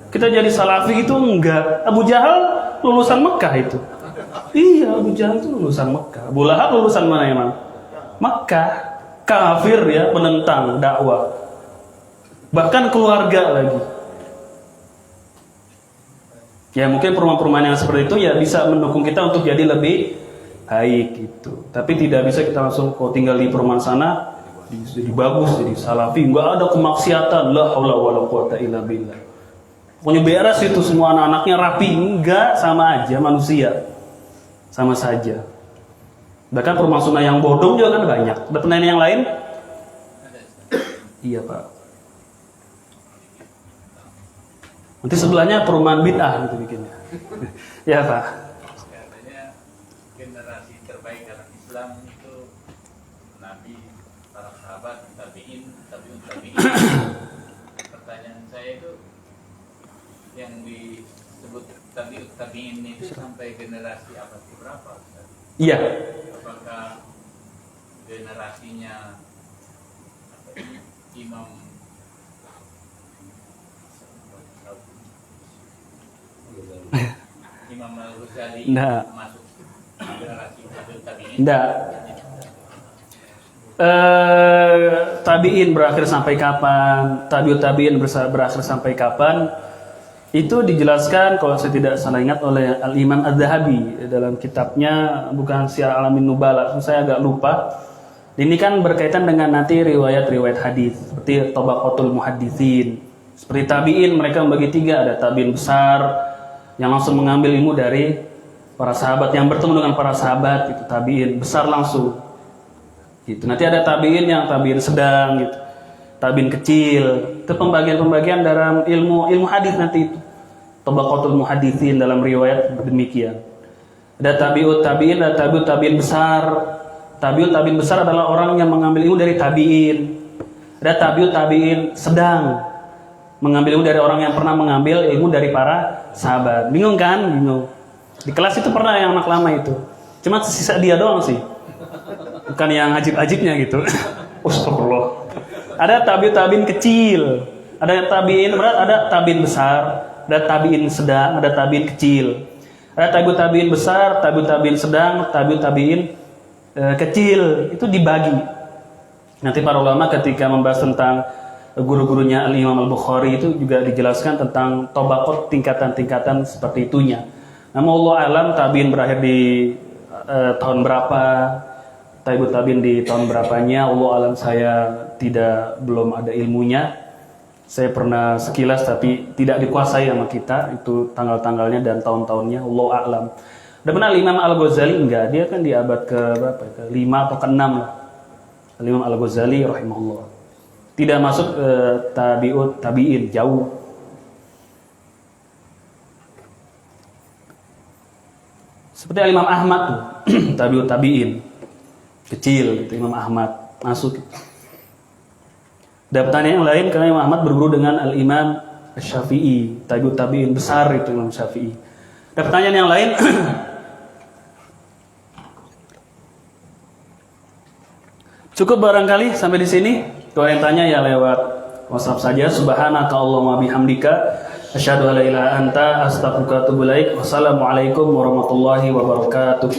Kita jadi salafi itu enggak. Abu Jahal lulusan Mekah itu. Iya, Abu Jahal itu lulusan Mekah. Abu Lahab lulusan mana emang? Mekah. Kafir ya, penentang dakwah. Bahkan keluarga lagi. Ya mungkin perumahan-perumahan yang seperti itu ya bisa mendukung kita untuk jadi lebih baik gitu. Tapi tidak bisa kita langsung kalau tinggal di perumahan sana jadi bagus, jadi salafi, enggak ada kemaksiatan, la haula wala quwata illa billah. Pokoknya beres itu, semua anak-anaknya rapi, enggak, sama aja manusia. Sama saja. Bahkan perumahan sunnah yang bodong juga kan banyak. Ada penanya yang lain? Iya, Pak. Nanti sebelahnya perumahan bid'ah gitu bikinnya. Ya Pak. Katanya generasi terbaik dalam Islam itu Nabi, para sahabat, tabi'in. Pertanyaan saya itu yang disebut tabi'in itu sampai generasi abad berapa? Iya. Apakah generasinya Imam Al-Ghazali masuk generasi tabi'in? Enggak. Tabi'in berakhir sampai kapan? Tabi'ut tabi'in berakhir sampai kapan? Itu dijelaskan kalau saya tidak salah ingat oleh Al-Imam Az-Zahabi dalam kitabnya, bukan Syiar Alamin Nubala, saya agak lupa. Ini kan berkaitan dengan nanti riwayat-riwayat hadis seperti Tabaqatul Muhadditsin. Seperti tabi'in, mereka membagi tiga, ada tabi'in besar yang langsung mengambil ilmu dari para sahabat, yang bertemu dengan para sahabat, itu tabi'in besar langsung. Gitu. Nanti ada tabi'in yang tabi'in sedang gitu. Tabi'in kecil. Itu pembagian-pembagian dalam ilmu hadis nanti itu. Tabaqatul Muhadditsin dalam riwayat demikian. Ada tabi'ut tabi'in, ada tabi'ut tabi'in besar. Tabi'ut tabi'in besar adalah orang yang mengambil ilmu dari tabi'in. Ada tabi'ut tabi'in sedang, mengambil ilmu dari orang yang pernah mengambil ilmu dari para sahabat. Bingung kan? Bingung. Di kelas itu pernah yang anak lama itu. Cuma sisa dia doang sih. Bukan yang ajib-ajibnya gitu. Astagfirullah. Ada tabi'ut tabi'in kecil. Ada tabi'in berat, ada tabi'in besar. Ada tabi'in sedang, ada tabi'in kecil. Ada tabi'ut tabi'in besar, tabi'ut tabi'in sedang, tabi'ut tabi'in kecil. Itu dibagi. Nanti para ulama ketika membahas tentang guru-gurunya Al-Imam Al-Bukhari itu juga dijelaskan tentang tabaqat, tingkatan-tingkatan seperti itunya. Namun Allah alam tabi'in berakhir di tahun berapa, tabi'ut tabi'in di tahun berapanya, Allah alam saya belum ada ilmunya. Saya pernah sekilas tapi tidak dikuasai sama kita itu tanggal-tanggalnya dan tahun-tahunnya, Allah alam. Dan benar Imam Al-Ghazali enggak, dia kan di abad ke berapa? Ke-5 atau ke-6 lah. Imam Al-Ghazali rahimahullah. Tidak masuk tabi'ut tabi'in, jauh. Seperti Imam Ahmad tuh, tabi'ut tabi'in. Kecil gitu, Imam Ahmad masuk. Ada pertanyaan yang lain karena Imam Ahmad berguru dengan Al-Imam Syafi'i, tabi'ut tabi'in besar itu Imam Syafi'i. Ada pertanyaan yang lain? Cukup barangkali sampai di sini. Kalau yang tanya ya lewat WhatsApp saja. Subhanaka Allahumma bihamdika asyhadu an la ilaha illa anta astaghfiruka wa atubu ilaik. Wassalamualaikum warahmatullahi wabarakatuh.